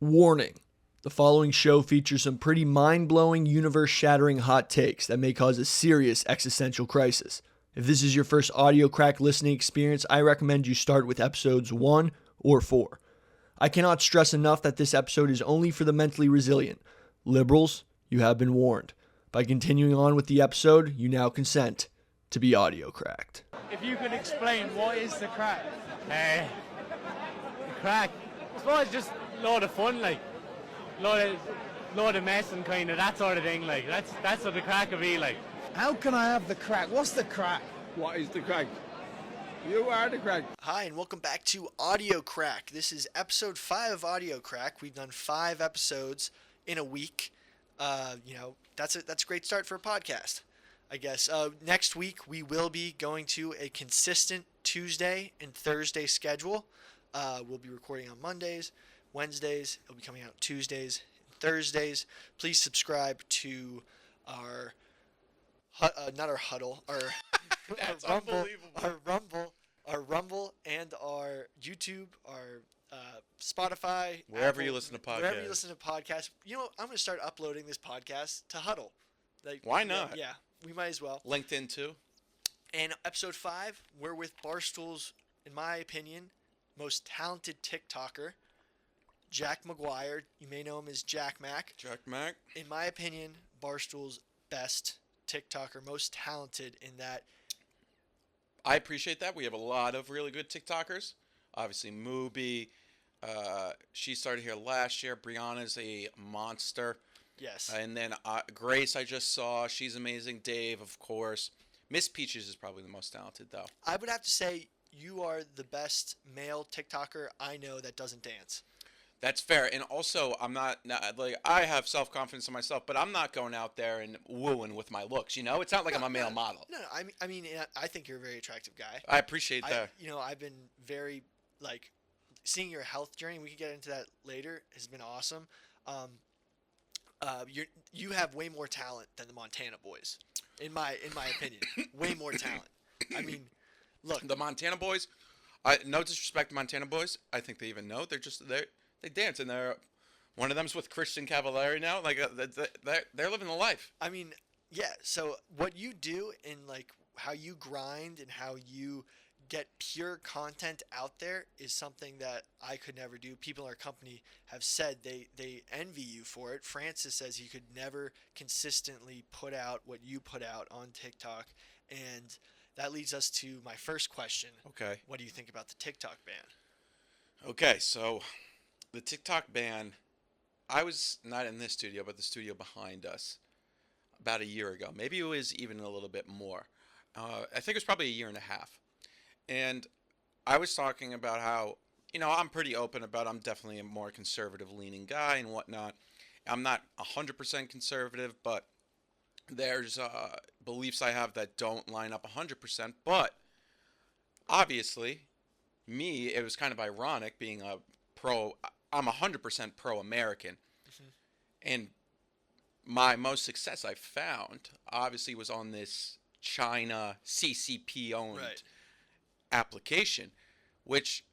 Warning. The following show features some pretty mind-blowing, universe-shattering hot takes that may cause a serious existential crisis. If this is your first audio crack listening experience, I recommend you start with episodes 1 or 4. I cannot stress enough that this episode is only for the mentally resilient. Liberals, you have been warned. By continuing on with the episode, you now consent to be audio cracked. If you could explain what is the crack? The crack, I suppose it's just a load of fun, like load of mess and kind of that sort of thing. Like that's what the crack would be like. How can I have the crack? What's the crack? What is the crack? You are the crack. Hi, and welcome back to Audio Crack. This is episode 5 of Audio Crack. We've done 5 episodes in a week. That's a great start for a podcast, I guess. Next week, we will be going to a consistent Tuesday and Thursday schedule. We'll be recording on Mondays, Wednesdays. It'll be coming out Tuesdays and Thursdays. Please subscribe to our, not our Huddle, our, That's our Rumble, unbelievable. our Rumble and our YouTube, our Spotify, Wherever Apple, you listen to podcasts. Wherever you listen to podcasts. You know, I'm going to start uploading this podcast to Huddle. Why not? Yeah, we might as well. LinkedIn too. And episode 5, we're with Barstool's, in my opinion, most talented TikToker, Jack McGuire. You may know him as Jack Mac. Jack Mac. In my opinion, Barstool's best TikToker, most talented in that. I appreciate that. We have a lot of really good TikTokers. Obviously, Mubi. She started here last year. Brianna's a monster. Yes. And then Grace, I just saw. She's amazing. Dave, of course. Miss Peaches is probably the most talented, though. I would have to say you are the best male TikToker I know that doesn't dance. That's fair. And also, I'm not like, I have self-confidence in myself, but I'm not going out there and wooing with my looks, you know? It's not like I'm a male model. No, I mean, I think you're a very attractive guy. I appreciate that. I've been very, seeing your health journey, we could get into that later, has been awesome. You have way more talent than the Montana boys, in my opinion. Way more talent. I mean, look. The Montana boys, no disrespect to Montana boys. I think they even know. They dance, and one of them's with Christian Cavallari now. Like they're living the life. I mean, yeah. So what you do and how you grind and how you get pure content out there is something that I could never do. People in our company have said they envy you for it. Francis says he could never consistently put out what you put out on TikTok, and that leads us to my first question. Okay. What do you think about the TikTok ban? Okay, so the TikTok ban, I was not in this studio, but the studio behind us about a year ago. Maybe it was even a little bit more. I think it was probably a year and a half. And I was talking about how, I'm pretty open about I'm definitely a more conservative-leaning guy and whatnot. I'm not 100% conservative, but there's beliefs I have that don't line up 100%. But obviously, it was kind of ironic being I'm 100% pro-American. Mm-hmm. And my most success I found, obviously, was on this China CCP-owned application, which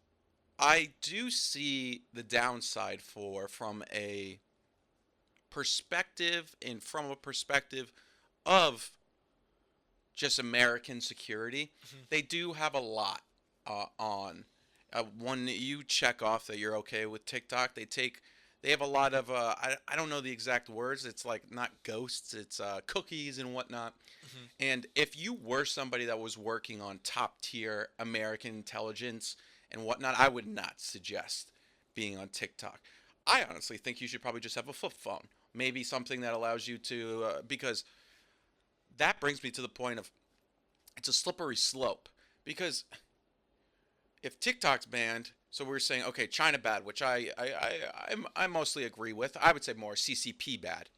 I do see the downside from a perspective of just American security. Mm-hmm. They do have a lot on. When you check off that you're okay with TikTok, they have a lot of I don't know the exact words. It's like not ghosts, it's cookies and whatnot. Mm-hmm. And if you were somebody that was working on top tier American intelligence and whatnot, I would not suggest being on TikTok. I honestly think you should probably just have a flip phone, maybe something that allows you to because that brings me to the point of it's a slippery slope. Because if TikTok's banned, so we're saying, okay, China bad, which I mostly agree with. I would say more CCP bad.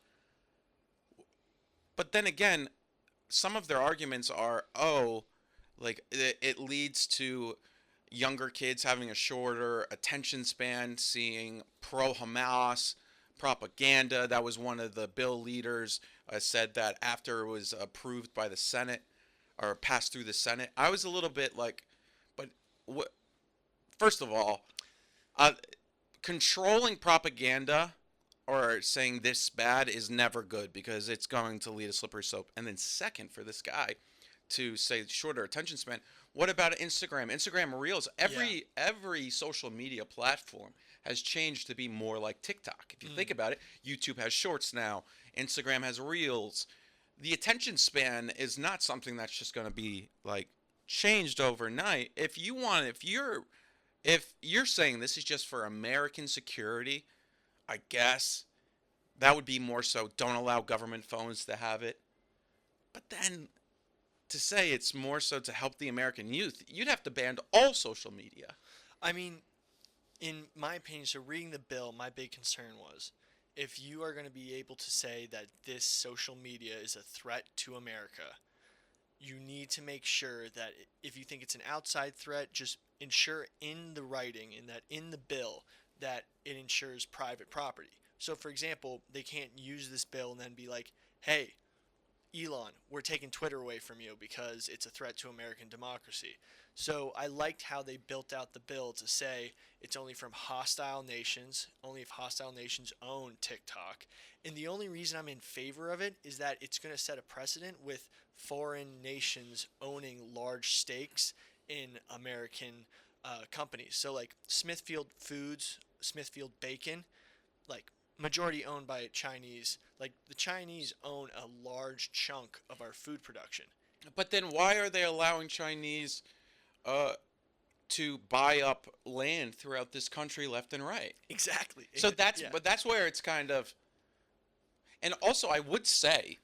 But then again, some of their arguments are, it leads to younger kids having a shorter attention span, seeing pro-Hamas propaganda. That was one of the bill leaders said that after it was approved by the Senate or passed through the Senate. I was a little bit like, but what? First of all, controlling propaganda or saying this bad is never good because it's going to lead a slippery slope. And then second, for this guy to say shorter attention span, what about Instagram? Instagram Reels, every social media platform has changed to be more like TikTok. If you think about it, YouTube has shorts now, Instagram has Reels. The attention span is not something that's just going to be like changed overnight. If you're saying this is just for American security, I guess that would be more so don't allow government phones to have it. But then to say it's more so to help the American youth, you'd have to ban all social media. I mean, in my opinion, so reading the bill, my big concern was if you are going to be able to say that this social media is a threat to America, you need to make sure that if you think it's an outside threat, just ensure in the writing, in the bill, that it ensures private property. So, for example, they can't use this bill and then be like, hey, Elon, we're taking Twitter away from you because it's a threat to American democracy. So I liked how they built out the bill to say it's only from hostile nations, only if hostile nations own TikTok. And the only reason I'm in favor of it is that it's going to set a precedent with foreign nations owning large stakes in American companies. So like Smithfield Foods, Smithfield Bacon, like majority owned by Chinese. Like the Chinese own a large chunk of our food production. But then why are they allowing Chinese to buy up land throughout this country left and right? Exactly. So but that's where it's kind of, and also I would say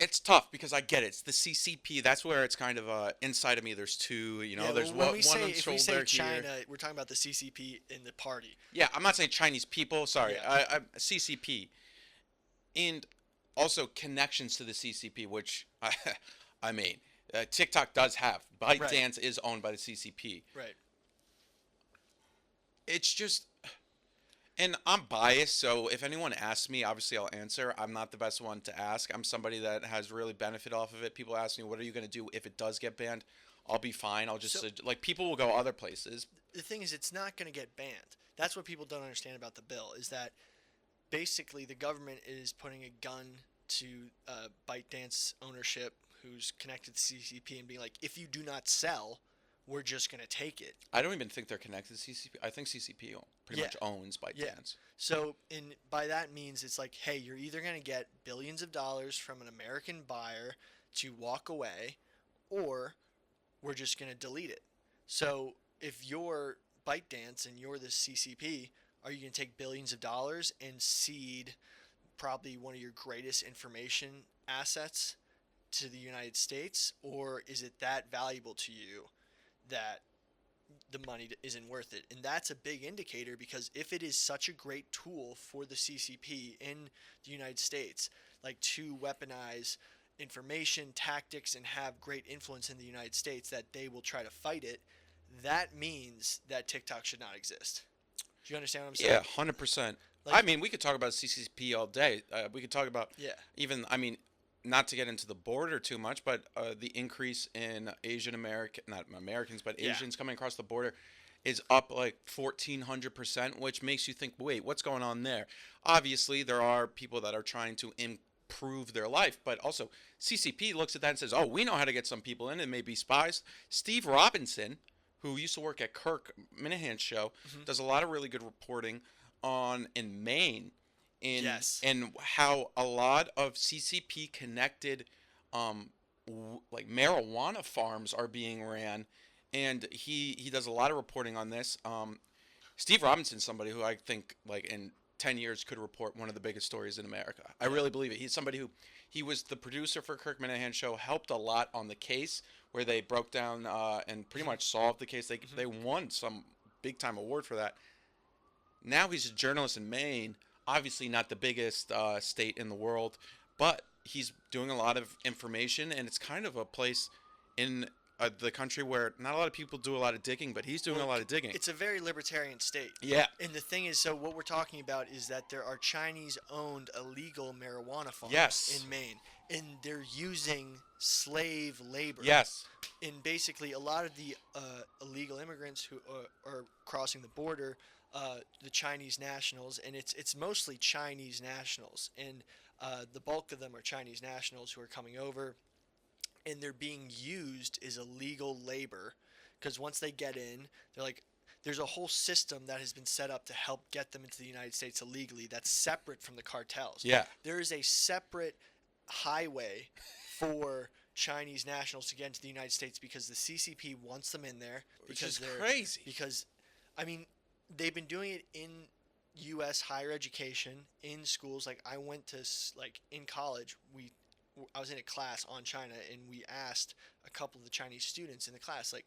it's tough because I get it. It's the CCP. That's where it's kind of inside of me. There's two. There's when one we say, on if shoulder we say China, here. we're talking about the CCP in the party. Yeah, I'm not saying Chinese people. Sorry, Yeah. I CCP, and also connections to the CCP, which I mean, TikTok does have. ByteDance is owned by the CCP. Right. It's just, and I'm biased, so if anyone asks me, obviously I'll answer. I'm not the best one to ask. I'm somebody that has really benefit off of it. People ask me, what are you going to do if it does get banned? I'll be fine. I'll just, people will go other places. The thing is, it's not going to get banned. That's what people don't understand about the bill, is that basically the government is putting a gun to ByteDance ownership, who's connected to CCP, and being like, if you do not sell, we're just going to take it. I don't even think they're connected to CCP. I think CCP pretty much owns ByteDance. Yeah. So by that means it's like, hey, you're either going to get billions of dollars from an American buyer to walk away, or we're just going to delete it. So if you're ByteDance and you're the CCP, are you going to take billions of dollars and cede probably one of your greatest information assets to the United States, or is it that valuable to you that the money isn't worth it? And that's a big indicator, because if it is such a great tool for the CCP in the United States, like to weaponize information, tactics, and have great influence in the United States, that they will try to fight it, that means that TikTok should not exist. Do you understand what I'm saying? Yeah, 100%. I mean, we could talk about CCP all day. We could talk about even, I mean, not to get into the border too much, but the increase in not Americans, but Asians coming across the border is up like 1,400%, which makes you think, wait, what's going on there? Obviously, there are people that are trying to improve their life, but also CCP looks at that and says, oh, we know how to get some people in. It may be spies. Steve Robinson, who used to work at Kirk Minahan's show, does a lot of really good reporting in Maine. And how a lot of CCP connected like marijuana farms are being ran, and he does a lot of reporting on this. Steve Robinson's somebody who I think like in 10 years could report one of the biggest stories in America. I really believe it. He's somebody who, he was the producer for Kirk Minahan's show, helped a lot on the case where they broke down and pretty much solved the case. They won some big time award for that. Now he's a journalist in Maine. Obviously not the biggest state in the world, but he's doing a lot of information, and it's kind of a place in the country where not a lot of people do a lot of digging, but he's doing a lot of digging. It's a very libertarian state. Yeah. And the thing is, so what we're talking about is that there are Chinese-owned illegal marijuana farms Yes. in Maine, and they're using slave labor. Yes. And basically, a lot of the illegal immigrants who are crossing the border, the Chinese nationals, and it's mostly Chinese nationals, and the bulk of them are Chinese nationals who are coming over, and they're being used as illegal labor, because once they get in, they're like, there's a whole system that has been set up to help get them into the United States illegally that's separate from the cartels. Yeah. There is a separate highway for Chinese nationals to get into the United States because the CCP wants them in there. Because Because they're crazy. Because, I mean, they've been doing it in U.S. higher education, in schools. Like, I went to, like, in college, I was in a class on China, and we asked a couple of the Chinese students in the class, like,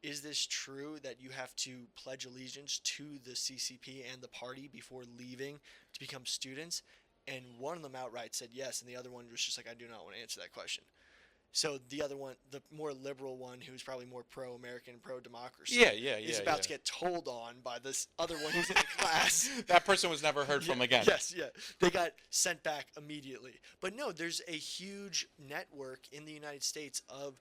is this true that you have to pledge allegiance to the CCP and the party before leaving to become students? And one of them outright said yes, and the other one was just like, I do not want to answer that question. So the other one, the more liberal one, who's probably more pro-American, pro-democracy, is about to get told on by this other one who's in the class. That person was never heard from again. Yes, yeah. They got sent back immediately. But no, there's a huge network in the United States of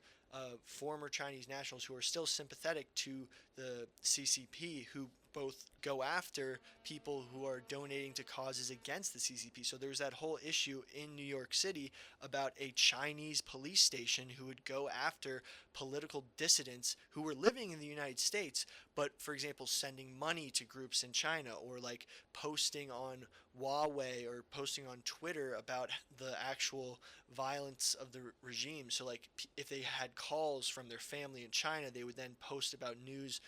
former Chinese nationals who are still sympathetic to the CCP, who both go after people who are donating to causes against the CCP. So there's that whole issue in New York City about a Chinese police station who would go after political dissidents who were living in the United States, but, for example, sending money to groups in China, or like posting on Huawei or posting on Twitter about the actual violence of the regime. So, like, if they had calls from their family in China, they would then post about news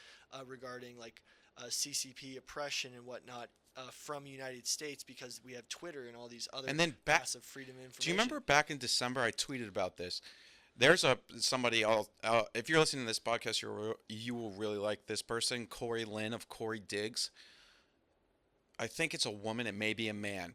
regarding, like, CCP oppression and whatnot from United States, because we have Twitter and all these other massive freedom of information. Do you remember back in December I tweeted about this? There's somebody, if you're listening to this podcast, you will really like this person, Corey Lynn of Corey Diggs. I think it's a woman, it may be a man.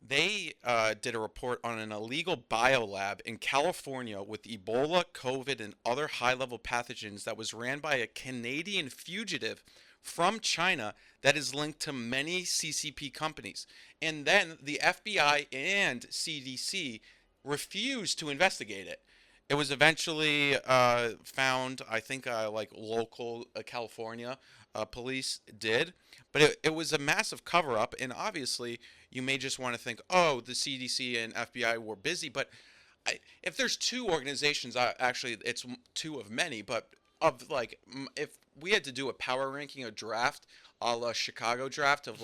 They did a report on an illegal biolab in California with Ebola, COVID, and other high-level pathogens that was ran by a Canadian fugitive from China that is linked to many CCP companies. And then the FBI and CDC refused to investigate it. It was eventually found, I think, like local California police did. But it was a massive cover-up, and obviously you may just want to think, oh, the CDC and FBI were busy. But if there's two organizations, actually it's two of many, but of if we had to do a power ranking, a draft, a la Chicago draft of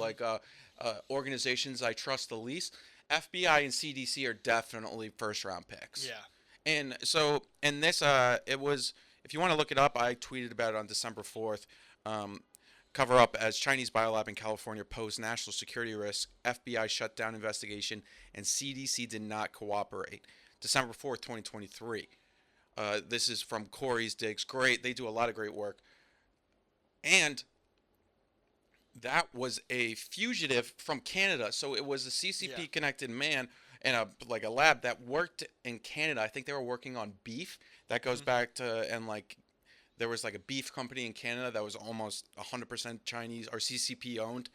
organizations I trust the least, FBI and CDC are definitely first-round picks. Yeah. And so, this, it was, if you want to look it up, I tweeted about it on December 4th. Cover up as Chinese biolab in California posed national security risk. FBI shut down investigation, and CDC did not cooperate. December 4th, 2023. This is from Corey's Digs. Great. They do a lot of great work. And that was a fugitive from Canada. So it was a CCP-connected man in a lab that worked in Canada. I think they were working on beef. That goes back to, and there was a beef company in Canada that was almost 100% Chinese or CCP owned.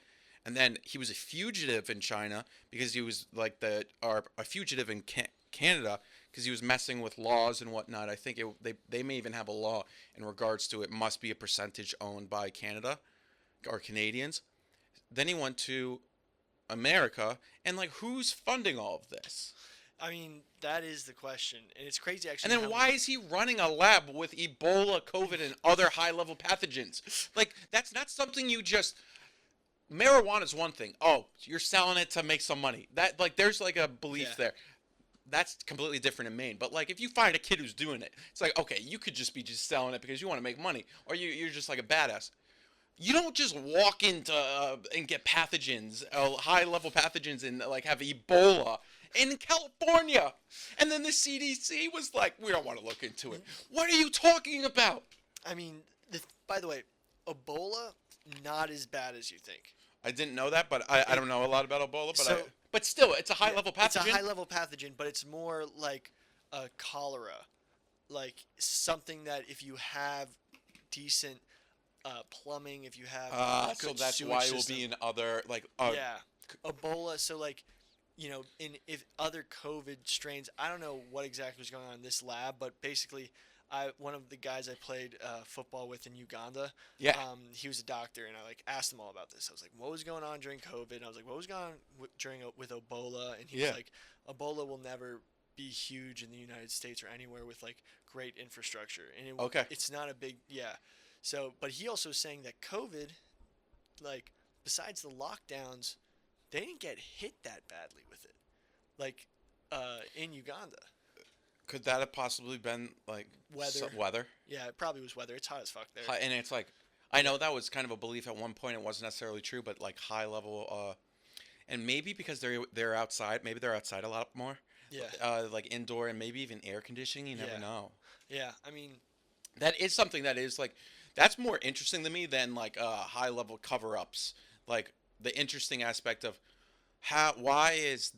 And then he was a fugitive in China because he was a fugitive in Canada because he was messing with laws and whatnot. I think they may even have a law in regards to it must be a percentage owned by Canada or Canadians. Then he went to America, and who's funding all of this? I mean, that is the question, and it's crazy actually. And then why is he running a lab with Ebola, COVID, and other high-level pathogens? That's not something you just. Marijuana is one thing. Oh, you're selling it to make some money. That there's a belief there. That's completely different in Maine. But if you find a kid who's doing it, it's okay, you could just be selling it because you want to make money, or you're just a badass. You don't just walk into and get pathogens, high-level pathogens, and have Ebola in California. And then the CDC was we don't want to look into it. What are you talking about? I mean, by the way, Ebola, not as bad as you think. I didn't know that, but I don't know a lot about Ebola. But still, it's a high-level pathogen. It's a high-level pathogen, but it's more like cholera. like something that if you have decent plumbing, if you have a So good that's sewage why it will system, be in other yeah, Ebola. So like, in if other COVID strains, I don't know what exactly was going on in this lab, but basically, one of the guys I played football with in Uganda, yeah. he was a doctor, and I like asked him all about this. I was like, what was going on during COVID? And I was like, what was going on with Ebola? And he Yeah. was like, Ebola will never be huge in the United States or anywhere with like great infrastructure, and Okay. it's not a big, yeah. So, but he also was saying that COVID, like, besides the lockdowns, they didn't get hit that badly with it, like in Uganda. Could that have possibly been like Weather. weather? Yeah, it probably was weather. It's hot as fuck there. And it's like, I know that was kind of a belief at one point. It wasn't necessarily true, but like high level, and maybe because they're outside. Maybe they're outside a lot more. Yeah. Like indoor and maybe even air conditioning. You never Yeah. know. Yeah, I mean, That is something that is like, that's more interesting to me than like high level cover ups. Like the interesting aspect of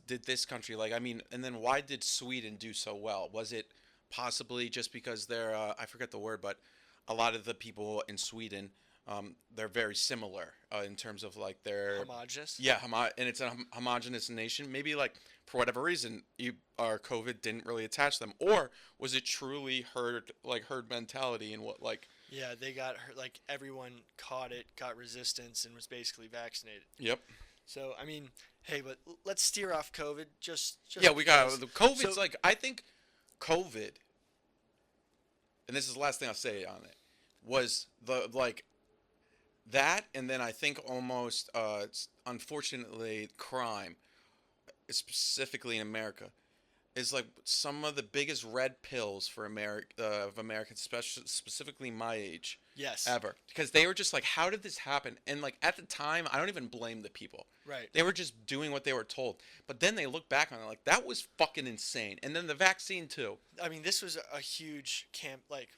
did this country, like, I mean, and then why did Sweden do so well? Was it possibly just because they're I forget the word, but a lot of the people in Sweden, they're very similar in terms of like their homogenous. yeah, and it's a homogenous nation. Maybe like for whatever reason, COVID didn't really attach them, or was it truly herd mentality and what like Yeah, they got hurt. Like everyone caught it, got resistance, and was basically vaccinated. yep. So I mean, hey, but let's steer off COVID. Just Yeah, we got because. the COVID's So- like, I think COVID, and this is the last thing I'll say on it, was the like that, and then I think almost unfortunately crime, specifically in America, is like some of the biggest red pills for of Americans, specifically my age, Yes. ever, because they were just like, how did this happen? And like at the time, I don't even blame the people. Right. They were just doing what they were told. But then they look back on it like, that was fucking insane. And then the vaccine too. I mean, this was a huge camp. Like,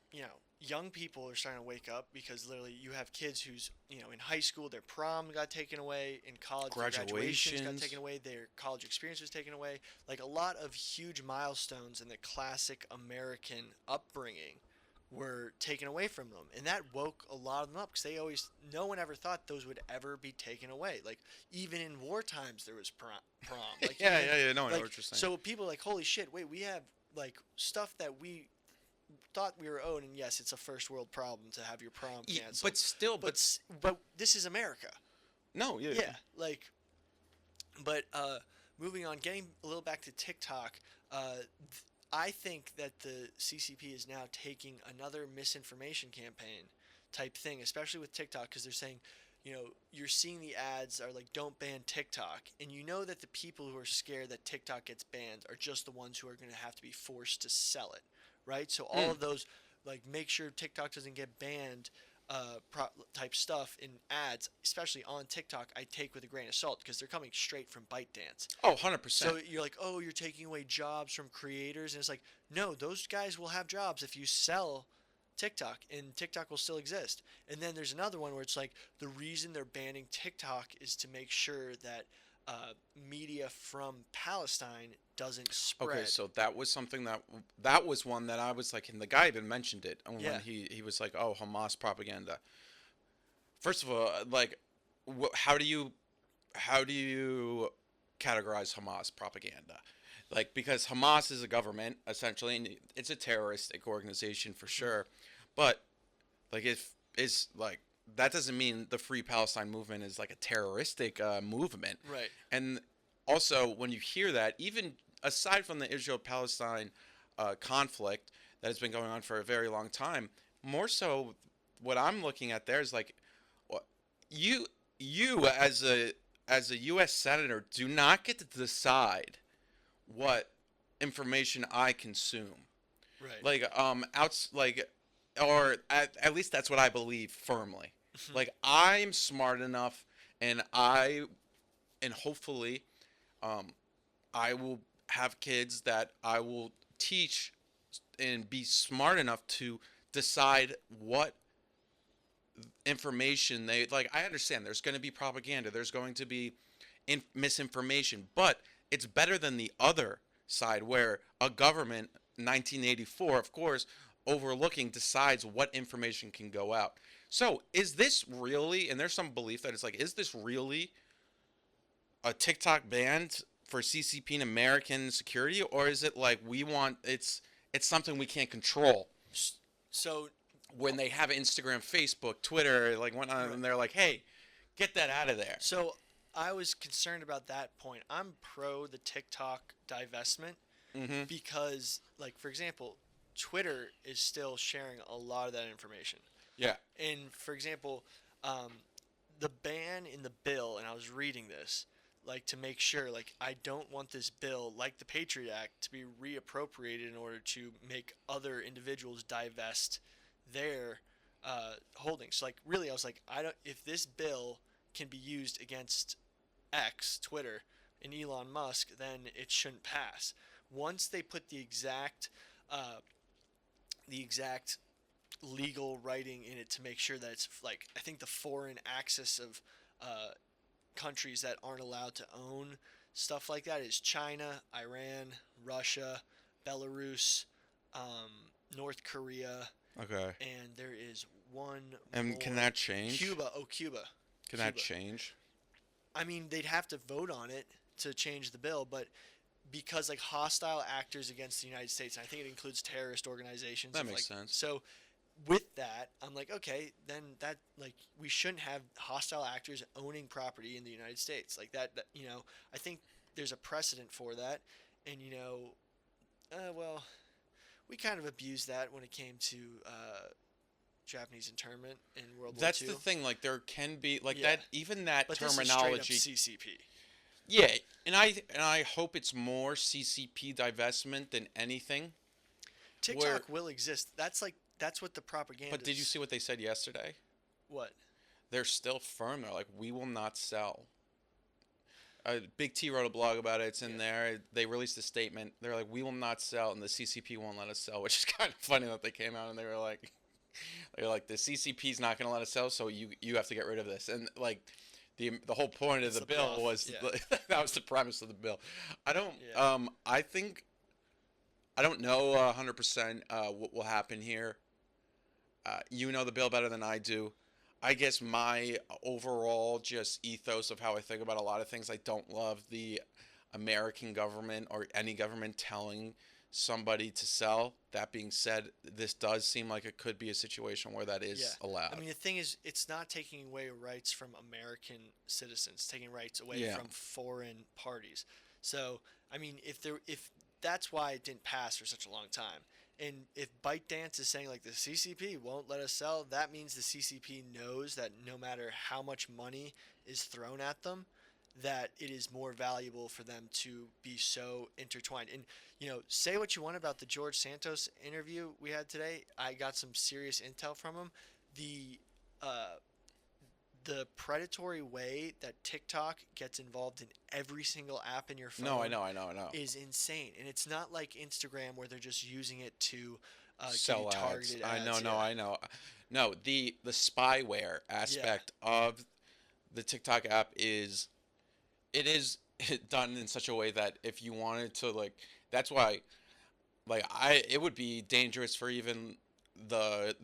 young people are starting to wake up because literally you have kids who's, in high school, their prom got taken away, in college, their graduations got Graduations. taken away, their college experience was taken away. Like a lot of huge milestones in the classic American upbringing were taken away from them, and that woke a lot of them up because no one ever thought those would ever be taken away. Like even in war times there was prom. Like Yeah, even, yeah, yeah. No, I know like, what you're saying. so people are like, holy shit, wait, we have like stuff that we thought we were owed, and yes, it's a first world problem to have your prom Yeah, canceled. but still, but this is America. no, yeah. Yeah, like, but moving on, getting a little back to TikTok, I think that the CCP is now taking another misinformation campaign type thing, especially with TikTok, because they're saying, you're seeing the ads are like, don't ban TikTok, and you know that the people who are scared that TikTok gets banned are just the ones who are going to have to be forced to sell it, right? So all of those, like, make sure TikTok doesn't get banned type stuff in ads, especially on TikTok, I take with a grain of salt because they're coming straight from ByteDance. Oh, 100%. So you're like, oh, you're taking away jobs from creators, and it's like, no, those guys will have jobs if you sell TikTok, and TikTok will still exist. And then there's another one where it's like, the reason they're banning TikTok is to make sure that media from Palestine doesn't spread. Okay, so that was something that was one that I was like, and the guy even mentioned it when Yeah. he was like, oh, Hamas propaganda. First of all, like, how do you categorize Hamas propaganda? Like, because Hamas is a government essentially, and it's a terroristic organization for sure, but like, if it's like, that doesn't mean the Free Palestine movement is like a terroristic movement. Right. And also, when you hear that, even aside from the Israel-Palestine conflict that has been going on for a very long time, more so, what I'm looking at there is like, you as a U.S. senator do not get to decide what information I consume. Right. Like, or at least that's what I believe firmly. Like, I'm smart enough, and hopefully, I will have kids that I will teach and be smart enough to decide what information they like. I understand there's going to be propaganda, there's going to be misinformation, but it's better than the other side where a government, 1984, of course, overlooking decides what information can go out. So is this really, and there's some belief that it's like, is this really a TikTok ban for CCP and American security, or is it like it's something we can't control? So When they have Instagram, Facebook, Twitter, like whatnot, and they're like, hey, get that out of there. So I was concerned about that point. I'm pro the TikTok divestment because, like, for example, Twitter is still sharing a lot of that information. Yeah. And, for example, the ban in the bill, and I was reading this, like, to make sure, like, I don't want this bill, like the Patriot Act, to be reappropriated in order to make other individuals divest their holdings. Like, really, I was like, if this bill can be used against X, Twitter, and Elon Musk, then it shouldn't pass. Once they put the exact legal writing in it to make sure that it's, like, I think the foreign axis of countries that aren't allowed to own stuff like that is China, Iran, Russia, Belarus, North Korea, Okay. and there is one And more. can that change? Cuba. Oh, Cuba. Can that change? I mean, they'd have to vote on it to change the bill, but because, like, hostile actors against the United States, and I think it includes terrorist organizations. That makes sense. So with that, I'm like, okay, then that, like, we shouldn't have hostile actors owning property in the United States. Like that, you know, I think there's a precedent for that. And, you know, well, we kind of abused that when it came to Japanese internment in World War II. That's the thing. Like, there can be like Yeah. that. Even that But terminology. this is straight up CCP. Yeah, and I hope it's more CCP divestment than anything. TikTok will exist. That's what the propaganda. But did you see what they said yesterday? What? They're still firm. They're like, we will not sell. Big T wrote a blog about it. It's in there. They released a statement. They're like, we will not sell, and the CCP won't let us sell, which is kind of funny that they came out and they were like, the CCP's not going to let us sell, so you have to get rid of this. And like, the whole point of the bill was that was the premise of the bill. I don't know 100% what will happen here. You know the bill better than I do. I guess my overall just ethos of how I think about a lot of things, I don't love the American government or any government telling somebody to sell. That being said, this does seem like it could be a situation where that is allowed. I mean, the thing is, it's not taking away rights from American citizens, taking rights away from foreign parties. So, I mean, if that's why it didn't pass for such a long time. And if ByteDance is saying, like, the CCP won't let us sell, that means the CCP knows that no matter how much money is thrown at them, that it is more valuable for them to be so intertwined. And, you know, say what you want about the George Santos interview we had today. I got some serious intel from him. The predatory way that TikTok gets involved in every single app in your phone. No, I know. Is insane. And it's not like Instagram where they're just using it to sell give you targeted ads. I know. No, the spyware aspect of the TikTok app is done in such a way that if you wanted to, like, that's why, like, it would be dangerous for even the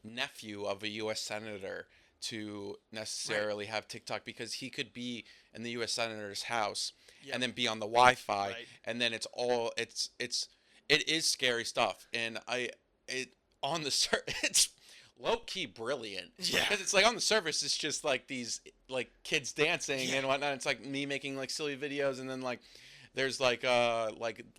nephew of a U.S. senator to necessarily have TikTok, because he could be in the U.S. senator's house and then be on the Wi-Fi, and then it is scary stuff, and it's low-key brilliant, because it's like on the surface it's just like these like kids dancing and whatnot. It's like me making like silly videos, and then like there's like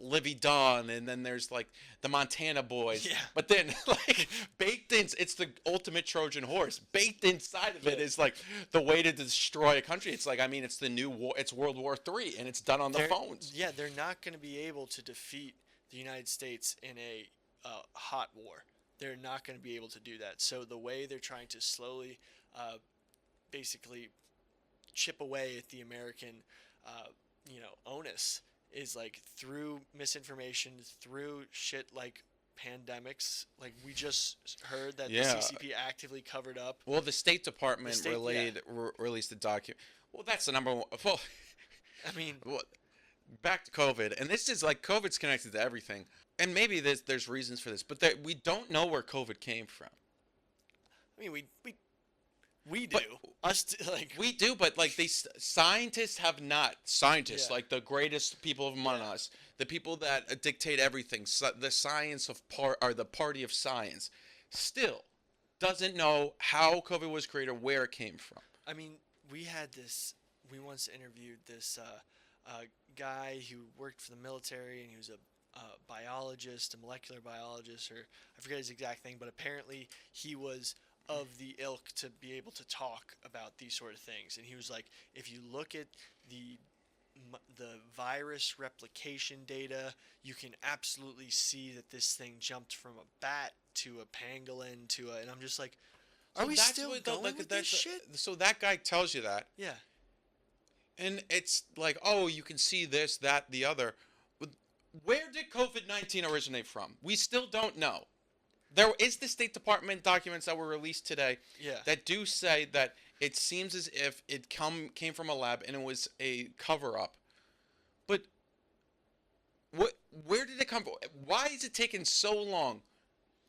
Livy Dawn, and then there's like the Montana Boys. Yeah. But then like baked in, it's the ultimate Trojan horse. Baked inside of it is like the way to destroy a country. It's like, I mean, it's the new war. It's World War III, and it's done on the phones. Yeah, they're not going to be able to defeat the United States in a hot war. They're not going to be able to do that. So the way they're trying to slowly, basically, chip away at the American, onus is like through misinformation, through shit like pandemics. Like we just heard that the CCP actively covered up. Well, the State Department released a document. Well, that's the number one. Well, I mean, back to COVID, and this is like COVID's connected to everything, and maybe there's reasons for this, but that we don't know where COVID came from. I mean, we do. But Like we do, but like scientists have not. Scientists, Yeah. like the greatest people among us, the people that dictate everything, the science of the party of science, still doesn't know how COVID was created, where it came from. I mean, we once interviewed this guy who worked for the military, and he was a biologist, a molecular biologist, or I forget his exact thing, but apparently he was of the ilk to be able to talk about these sort of things. And he was like, if you look at the virus replication data, you can absolutely see that this thing jumped from a bat to a pangolin and I'm just like, are we still going with this shit? So that guy tells you that, Yeah. and it's like, oh, you can see this, that, the other. Where did COVID-19 originate from? We still don't know. There is the State Department documents that were released today that do say that it seems as if it came from a lab and it was a cover-up. But where did it come from? Why is it taking so long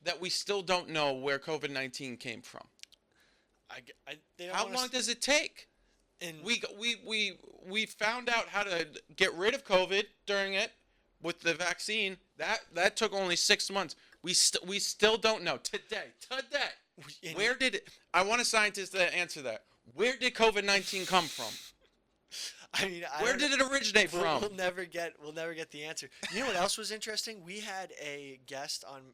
that we still don't know where COVID-19 came from? How long does it take? And We found out how to get rid of COVID during it with the vaccine. That took only 6 months. We still don't know today. Where did it? I want a scientist to answer that. Where did COVID-19 come from? I mean, where did it originate from? We'll never get the answer. You know what else was interesting? We had a guest on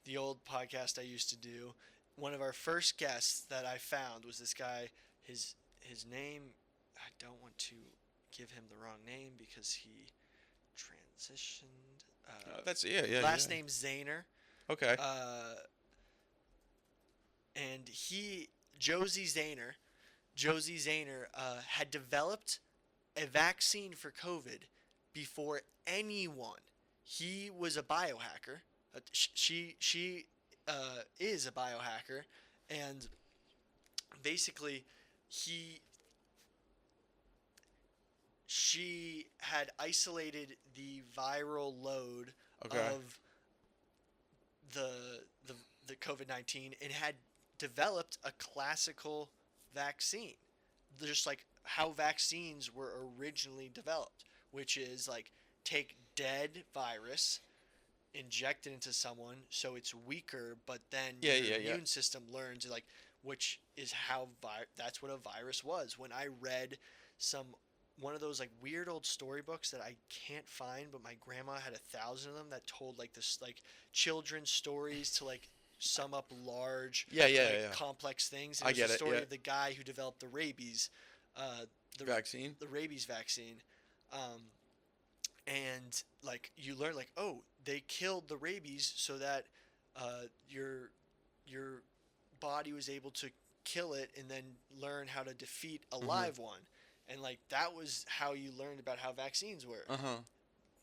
the old podcast I used to do. One of our first guests that I found was this guy. His name, I don't want to give him the wrong name because he transitioned. Last name Zahner. Okay. And Josie Zahner, had developed a vaccine for COVID before anyone. He was a biohacker. She is a biohacker, and basically, she had isolated the viral load of the COVID-19 and had developed a classical vaccine, just like how vaccines were originally developed, which is like take dead virus, inject it into someone so it's weaker, but then your immune system learns, like, which is how that's what a virus was. When I read one of those like weird old storybooks that I can't find, but my grandma had 1,000 of them that told like this like children's stories to like sum up large complex things. And I get the it. story of the guy who developed the rabies vaccine. The rabies vaccine. And like you learn like, oh, they killed the rabies so that your body was able to kill it and then learn how to defeat a live one. And like that was how you learned about how vaccines work.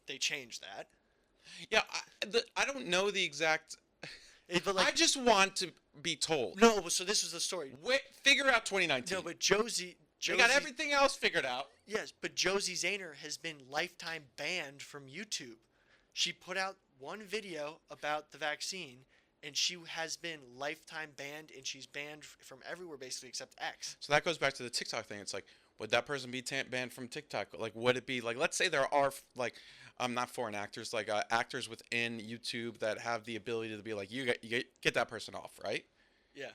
They changed that. Yeah, I don't know the exact. But like, I just want to be told. No, so this was the story. Figure out 2019. No, but Josie got everything else figured out. Yes, but Josie Zahner has been lifetime banned from YouTube. She put out one video about the vaccine, and she has been lifetime banned, and she's banned from everywhere basically except X. So that goes back to the TikTok thing. It's like, would that person be banned from TikTok? Like, would it be like, let's say there are like, not foreign actors, like actors within YouTube that have the ability to be like, you get that person off, right? Yeah.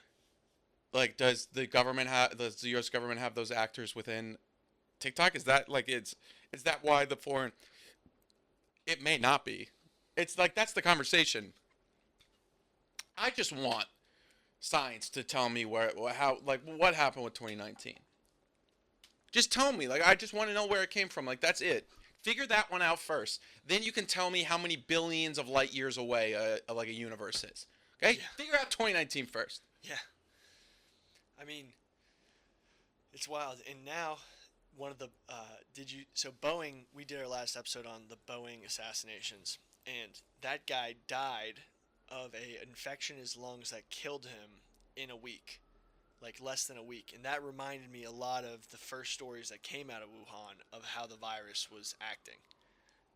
Like, does the U.S. government have those actors within TikTok? Is that like is that why the foreign? It may not be. It's like that's the conversation. I just want science to tell me what happened with 2019. Just tell me. Like, I just want to know where it came from. Like, that's it. Figure that one out first. Then you can tell me how many billions of light years away like a universe is. Okay? Yeah. Figure out 2019 first. Yeah. I mean, it's wild. And now, one of the Boeing, we did our last episode on the Boeing assassinations, and that guy died of an infection in his lungs that killed him in a week. like less than a week, and that reminded me a lot of the first stories that came out of Wuhan of how the virus was acting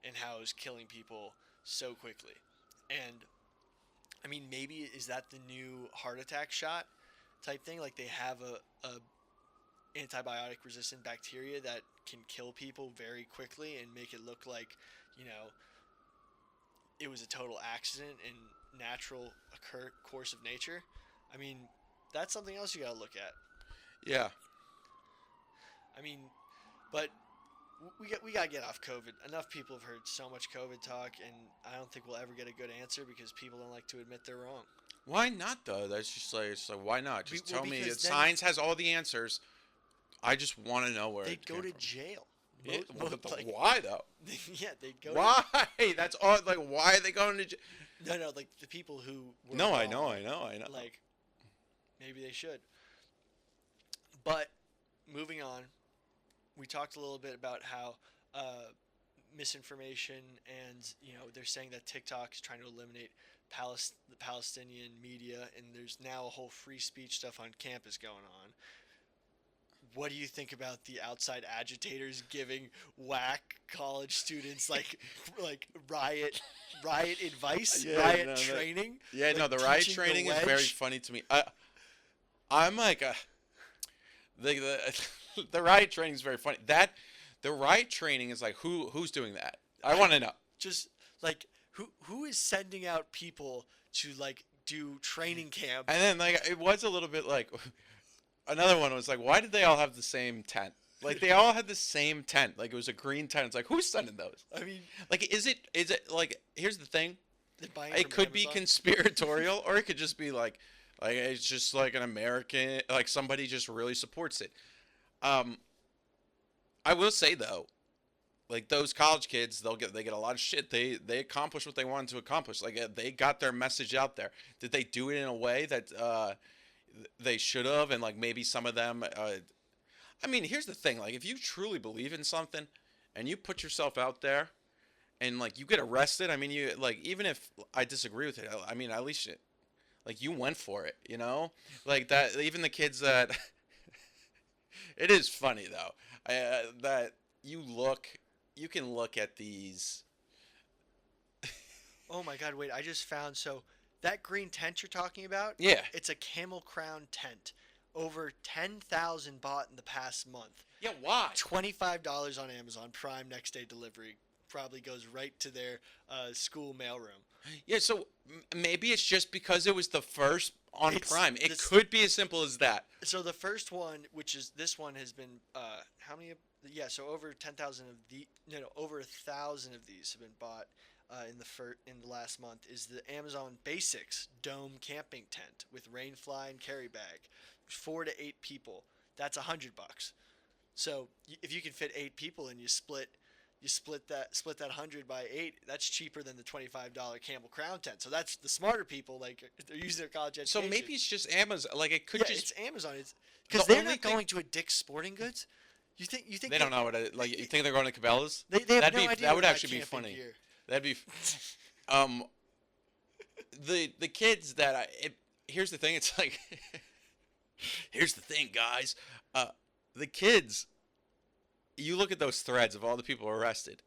and how it was killing people so quickly. And I mean, maybe is that the new heart attack shot type thing? Like they have a antibiotic resistant bacteria that can kill people very quickly and make it look like, you know, it was a total accident and natural course of nature. I mean, that's something else you got to look at. Yeah. I mean, but we got to get off COVID. Enough people have heard so much COVID talk, and I don't think we'll ever get a good answer because people don't like to admit they're wrong. Why not though? That's just like it's like why not? Just tell me because that then science has all the answers. I just want to know where they'd it go came to from. jail. Yeah, Like, why though? yeah, they'd go. Why? That's all. Like, why are they going to jail? No, like the people who were No, I wrong, know. Like, maybe they should. But moving on, we talked a little bit about how misinformation and they're saying that TikTok is trying to eliminate the Palestinian media, and there's now a whole free speech stuff on campus going on. What do you think about the outside agitators giving whack college students like riot advice, riot training? Yeah, no, like the riot teaching training the is very wedge? funny to me. I'm like the the riot training is very funny. That the riot training is like who's doing that? I want to know. Just like who is sending out people to like do training camp? And then like it was a little bit like another one was like, why did they all have the same tent? Like they all had the same tent. Like it was a green tent. It's like who's sending those? I mean, Like is it like here's the thing. they're buying It from could be Amazon. conspiratorial or it could just be like it's just like an American like somebody just really supports it. I will say though, like those college kids, they get a lot of shit. They accomplish what they wanted to accomplish. Like they got their message out there. Did they do it in a way that they should have? And like maybe some of them. I mean, here's the thing. Like if you truly believe in something, and you put yourself out there, and like you get arrested. I mean, you like even if I disagree with it. I mean, at least like you went for it. You know, like that. Even the kids that. It is funny though. That you can look at these. Oh my God! Wait, I just found that green tent you're talking about. Yeah. It's a camel crown tent. Over 10,000 bought in the past month. Yeah, why? $25 on Amazon Prime next day delivery. Probably goes right to their school mailroom. Yeah, so maybe it's just because it was the first on Prime. It this- could be as simple as that. So the first one, which is this one, has been how many? Yeah, so over 10,000 of over 1,000 of these have been bought in the last month. Is the Amazon Basics dome camping tent with rain fly and carry bag, 4 to 8 people. That's $100. So if you can fit 8 people and you split that 100 by 8, that's cheaper than the $25 Camel Crown tent. So that's the smarter people, like they're using their college education. So maybe it's just Amazon. Like it could yeah, just. it's Amazon. It's because The they're only not thing- going to a Dick's Sporting Goods. You think They don't know what it like. You think they're going to Cabela's? They have That'd no be idea that would about actually be camping funny. gear. That'd be. The kids that here's the thing. It's like. Here's the thing, guys. The kids. You look at those threads of all the people arrested.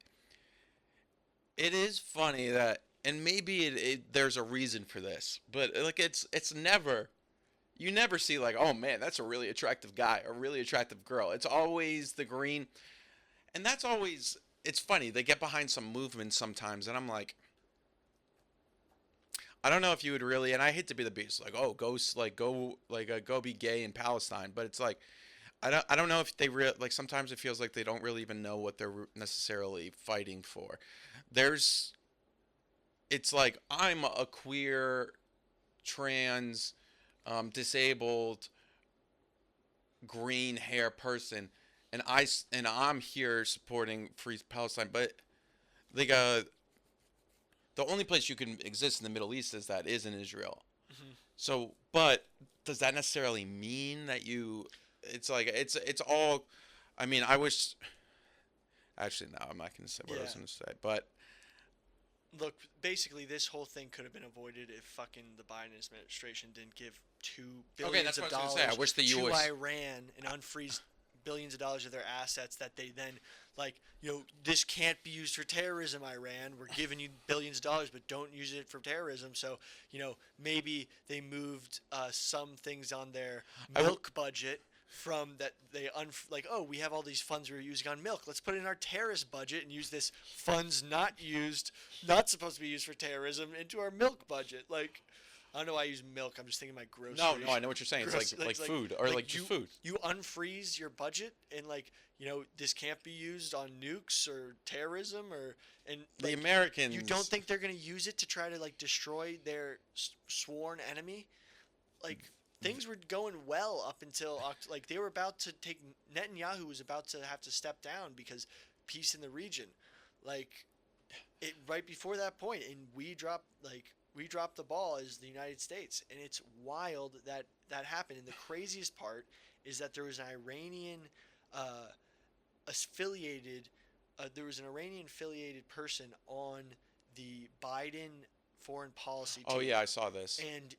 It is funny that, and maybe there's a reason for this, but like it's never, you never see like, oh man, that's a really attractive guy, a really attractive girl. It's always the green, and that's always. It's funny they get behind some movements sometimes, and I'm like, I don't know if you would really, and I hate to be the beast, like go be gay in Palestine, but it's like. I don't know if they like sometimes it feels like they don't really even know what they're necessarily fighting for. It's like I'm a queer, trans, disabled, green hair person, and I'm here supporting Free Palestine, but like the only place you can exist in the Middle East is in Israel. Mm-hmm. So, but does that necessarily mean that you? It's like it's all. I mean, I wish. Actually, no, I'm not going to say what I was Yeah. going to say, but look, basically, this whole thing could have been avoided if fucking the Biden administration didn't give That's $2 billion what I was gonna say. I wish the to U.S. Iran and unfreeze billions of dollars of their assets that they then, like, this can't be used for terrorism, Iran. We're giving you billions of dollars, but don't use it for terrorism. So, maybe they moved some things on their milk budget from that they we have all these funds we're using on milk. Let's put it in our terrorist budget and use this funds not supposed to be used for terrorism into our milk budget. Like, I don't know why I use milk. I'm just thinking my groceries. No, I know what you're saying. It's like food or like just food. You unfreeze your budget and this can't be used on nukes or terrorism The Americans. You don't think they're going to use it to try to destroy their sworn enemy? Things were going well up until they were about to take Netanyahu was about to have to step down because peace in the region, right before that point, and we dropped the ball as the United States, and it's wild that happened. And the craziest part is that there was an Iranian affiliated person on the Biden foreign policy team. Oh yeah, I saw this. And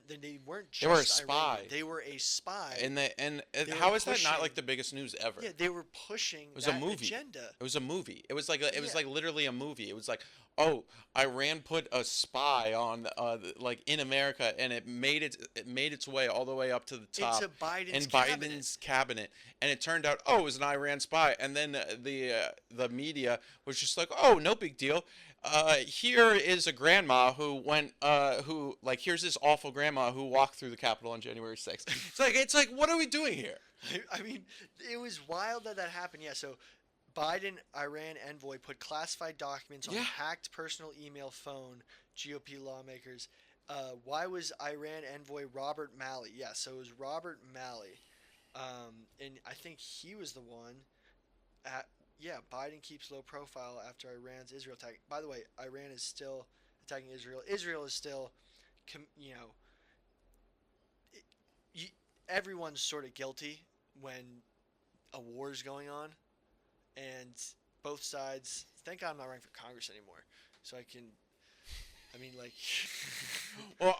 they weren't just They were a spy. Iranian. They were a spy. And how is that not the biggest news ever? Yeah, they were pushing It was a movie. agenda. It was a movie. It was like literally a movie. It was like, oh, Iran put a spy on in America, and it made its way all the way up to the top. Into Biden's Biden's cabinet, and it turned out, oh, it was an Iran spy, and then the media was just like, oh, no big deal. Here is a grandma who here's this awful grandma who walked through the Capitol on January 6th. It's like, what are we doing here? I mean, it was wild that happened. Yeah, so Biden, Iran envoy put classified documents on hacked personal email phone, GOP lawmakers. Why was Iran envoy Robert Malley? Yeah, so it was Robert Malley. And I think he was the one Biden keeps low profile after Iran's Israel attack. By the way, Iran is still attacking Israel. Israel is still, everyone's sort of guilty when a war is going on, and both sides. Thank God I'm not running for Congress anymore, so I can. Well,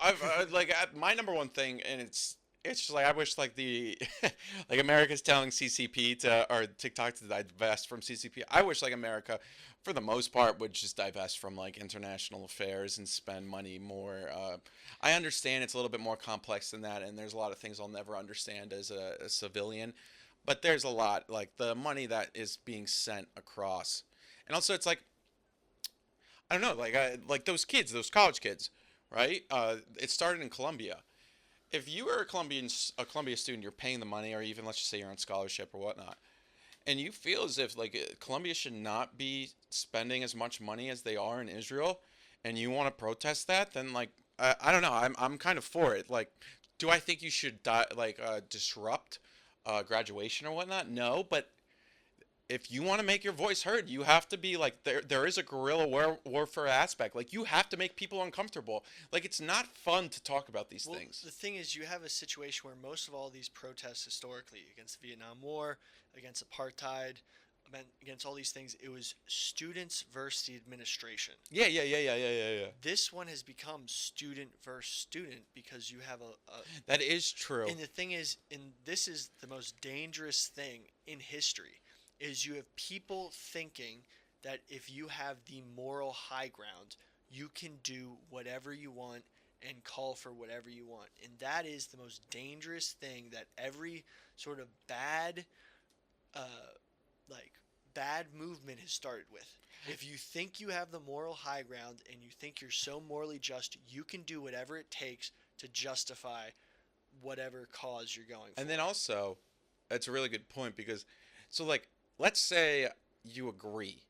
my number one thing, and it's just I wish the America's telling CCP or TikTok to divest from CCP. I wish America, for the most part, would just divest from international affairs and spend money more. I understand it's a little bit more complex than that, and there's a lot of things I'll never understand as a civilian. But there's a lot, the money that is being sent across, and also it's I don't know, those kids, those college kids, right? It started in Columbia. If you are a Columbia student, you're paying the money, or even let's just say you're on scholarship or whatnot, and you feel as if Columbia should not be spending as much money as they are in Israel, and you want to protest that, then I don't know, I'm kind of for it. Do I think you should disrupt graduation or whatnot? No, but if you want to make your voice heard, you have to be there is a guerrilla warfare aspect. You have to make people uncomfortable. It's not fun to talk about these things. The thing is, you have a situation where most of all these protests historically against the Vietnam War, against apartheid, against all these things, it was students versus the administration. Yeah. This one has become student versus student because you have That is true. And the thing is, and this is the most dangerous thing in history, is you have people thinking that if you have the moral high ground, you can do whatever you want and call for whatever you want. And that is the most dangerous thing that every sort of bad movement has started with. If you think you have the moral high ground and you think you're so morally just, you can do whatever it takes to justify whatever cause you're going for. And then also, that's a really good point because, let's say you agree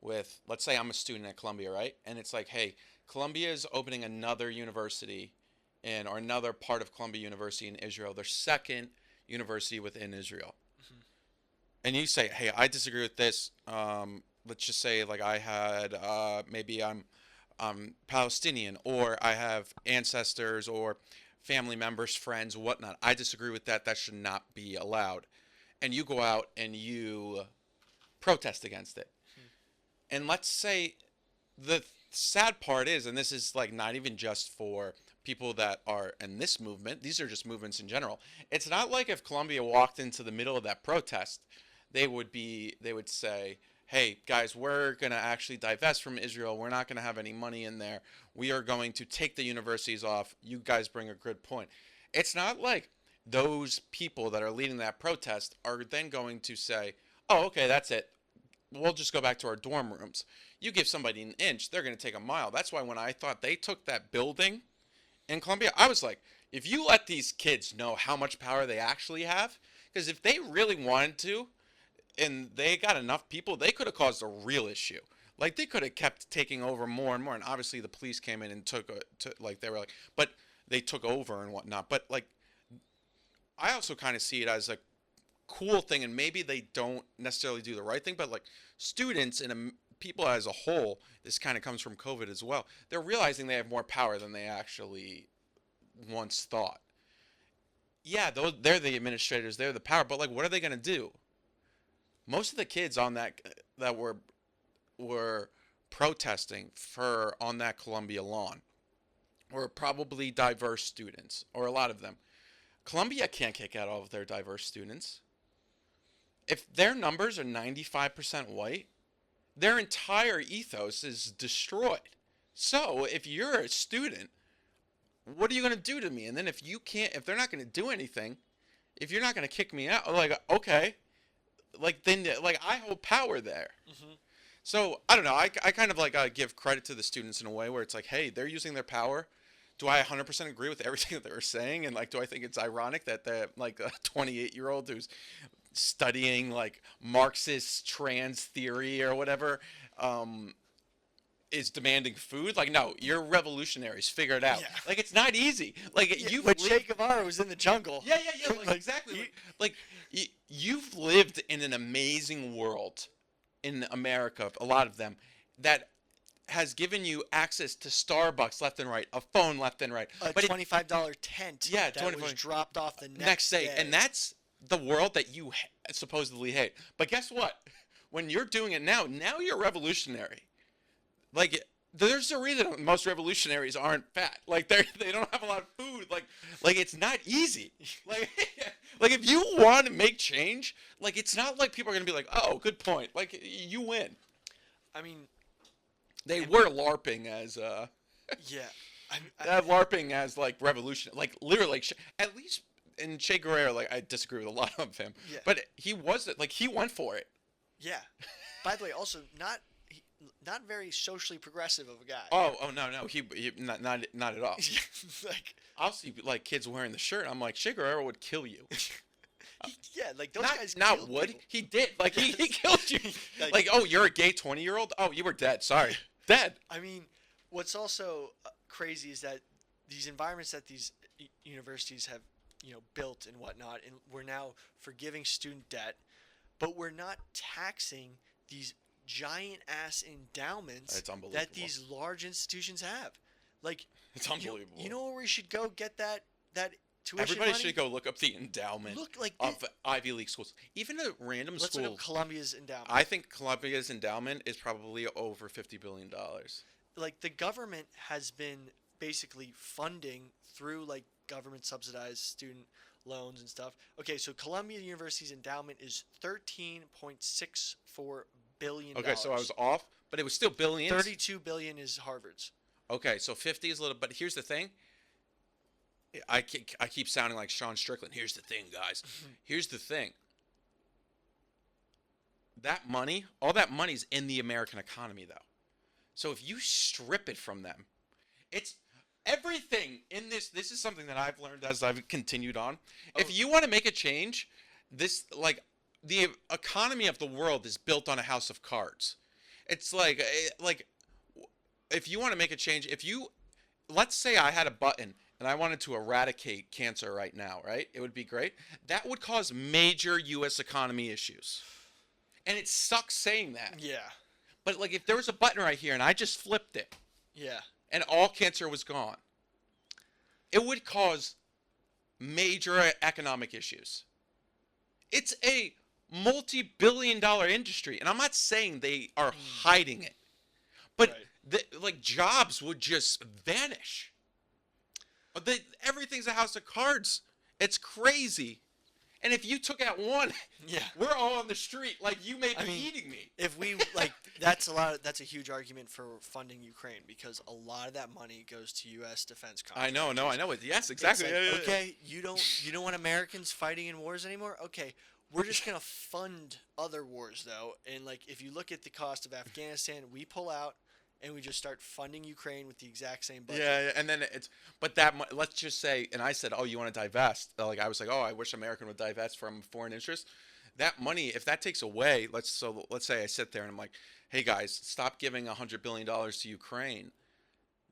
with, let's say I'm a student at Columbia, right? And it's hey, Columbia is opening another university or another part of Columbia University in Israel, their second university within Israel. Mm-hmm. And you say, hey, I disagree with this. Let's just say I had, maybe I'm Palestinian, or I have ancestors or family members, friends, whatnot. I disagree with that. That should not be allowed. And you go out and you protest against it. And let's say the sad part is, and this is like not even just for people that are in this movement, these are just movements in general. It's not like if Colombia walked into the middle of that protest, they would say, hey guys, we're going to actually divest from Israel. We're not going to have any money in there. We are going to take the universities off. You guys bring a good point. It's not like those people that are leading that protest are then going to say, oh, okay, that's it. We'll just go back to our dorm rooms. You give somebody an inch, they're going to take a mile. That's why when I thought they took that building in Colombia, I was like, if you let these kids know how much power they actually have, because if they really wanted to, and they got enough people, they could have caused a real issue. Like, they could have kept taking over more and more, and obviously the police came in and but they took over and whatnot. But, like, I also kind of see it as a cool thing, and maybe they don't necessarily do the right thing, but, like, students and people as a whole, this kind of comes from COVID as well, they're realizing they have more power than they actually once thought. Yeah, they're the administrators, they're the power, but, like, what are they going to do? Most of the kids on that were protesting on that Columbia lawn were probably diverse students, or a lot of them. Columbia can't kick out all of their diverse students. If their numbers are 95% white, their entire ethos is destroyed. So if you're a student, what are you going to do to me? And then if they're not going to do anything, if you're not going to kick me out, like, okay. Like, then, like, I hold power there. Mm-hmm. So, I don't know. I kind of, like, give credit to the students in a way where it's like, hey, they're using their power. Do I 100% agree with everything that they're saying? And, like, do I think it's ironic that they're, like, a 28-year-old who's studying, like, Marxist trans theory or whatever is demanding food? Like, no, you're revolutionaries. Figure it out. Yeah. Like, it's not easy. Like, Che Guevara was in the jungle. Yeah. Like, exactly. You've lived in an amazing world in America, a lot of them, that has given you access to Starbucks left and right, a phone left and right. A $25 tent that was dropped off the next day. And that's the world that you supposedly hate. But guess what? When you're doing it now you're revolutionary. Like, there's a reason most revolutionaries aren't fat. Like, they don't have a lot of food. Like it's not easy. Like if you want to make change, like, it's not like people are gonna be like, oh, good point. Like, you win. I mean, they were LARPing as LARPing as, like, revolution. Like, literally, like, at least in Che Guevara, like, I disagree with a lot of him. Yeah. But he went for it. Yeah. By the way, also not very socially progressive of a guy. Oh no, he not at all. Like, I'll see, like, kids wearing the shirt. I'm like, Che Guevara would kill you. Like, those guys. Not would people. He did. Like, he killed you. Like, oh, you're a gay 20-year-old. Oh, you were dead. Sorry, dead. I mean, what's also crazy is that these environments that these universities have, built and whatnot, and we're now forgiving student debt, but we're not taxing these giant ass endowments that these large institutions have. Like, it's unbelievable. You know where we should go get that tuition Everybody money? should go look up the endowment of Ivy League schools. Even a random school. Let's look up Columbia's endowment. I think Columbia's endowment is probably over $50 billion. Like, the government has been basically funding through, like, government subsidized student loans and stuff. Okay, so Columbia University's endowment is $13.64 billion. Okay, so I was off, but it was still billions. 32 billion is Harvard's. Okay, so 50 is a little, but here's the thing. I keep sounding like Sean Strickland. Here's the thing, guys. Here's the thing. That money, all that money's in the American economy, though. So if you strip it from them, it's everything in this. This is something that I've learned as I've continued on. Oh. If you want to make a change, the economy of the world is built on a house of cards. It's like if you want to make a change, let's say I had a button and I wanted to eradicate cancer right now, right? It would be great. That would cause major U.S. economy issues. And it sucks saying that. Yeah. But, like, if there was a button right here and I just flipped it. Yeah. And all cancer was gone, it would cause major economic issues. It's a multi-billion-dollar industry, and I'm not saying they are hiding it, but like jobs would just vanish. Everything's a house of cards. It's crazy. And if you took out one, Yeah. we're all on the street. Like, you may be I mean, eating me. If we like, that's a huge argument for funding Ukraine because a lot of that money goes to U.S. defense I contractors. know it. Yes, It's exactly. like, Yeah, yeah, yeah. okay, you don't want Americans fighting in wars anymore? Okay, we're just gonna fund other wars though. And like, if you look at the cost of Afghanistan, we pull out and we just start funding Ukraine with the exact same budget. Yeah, and then let's just say, and I said, oh, you want to divest? Like, I was like, oh, I wish American would divest from foreign interests. That money, if that takes away, let's say I sit there and I'm like, hey guys, stop giving $100 billion to Ukraine.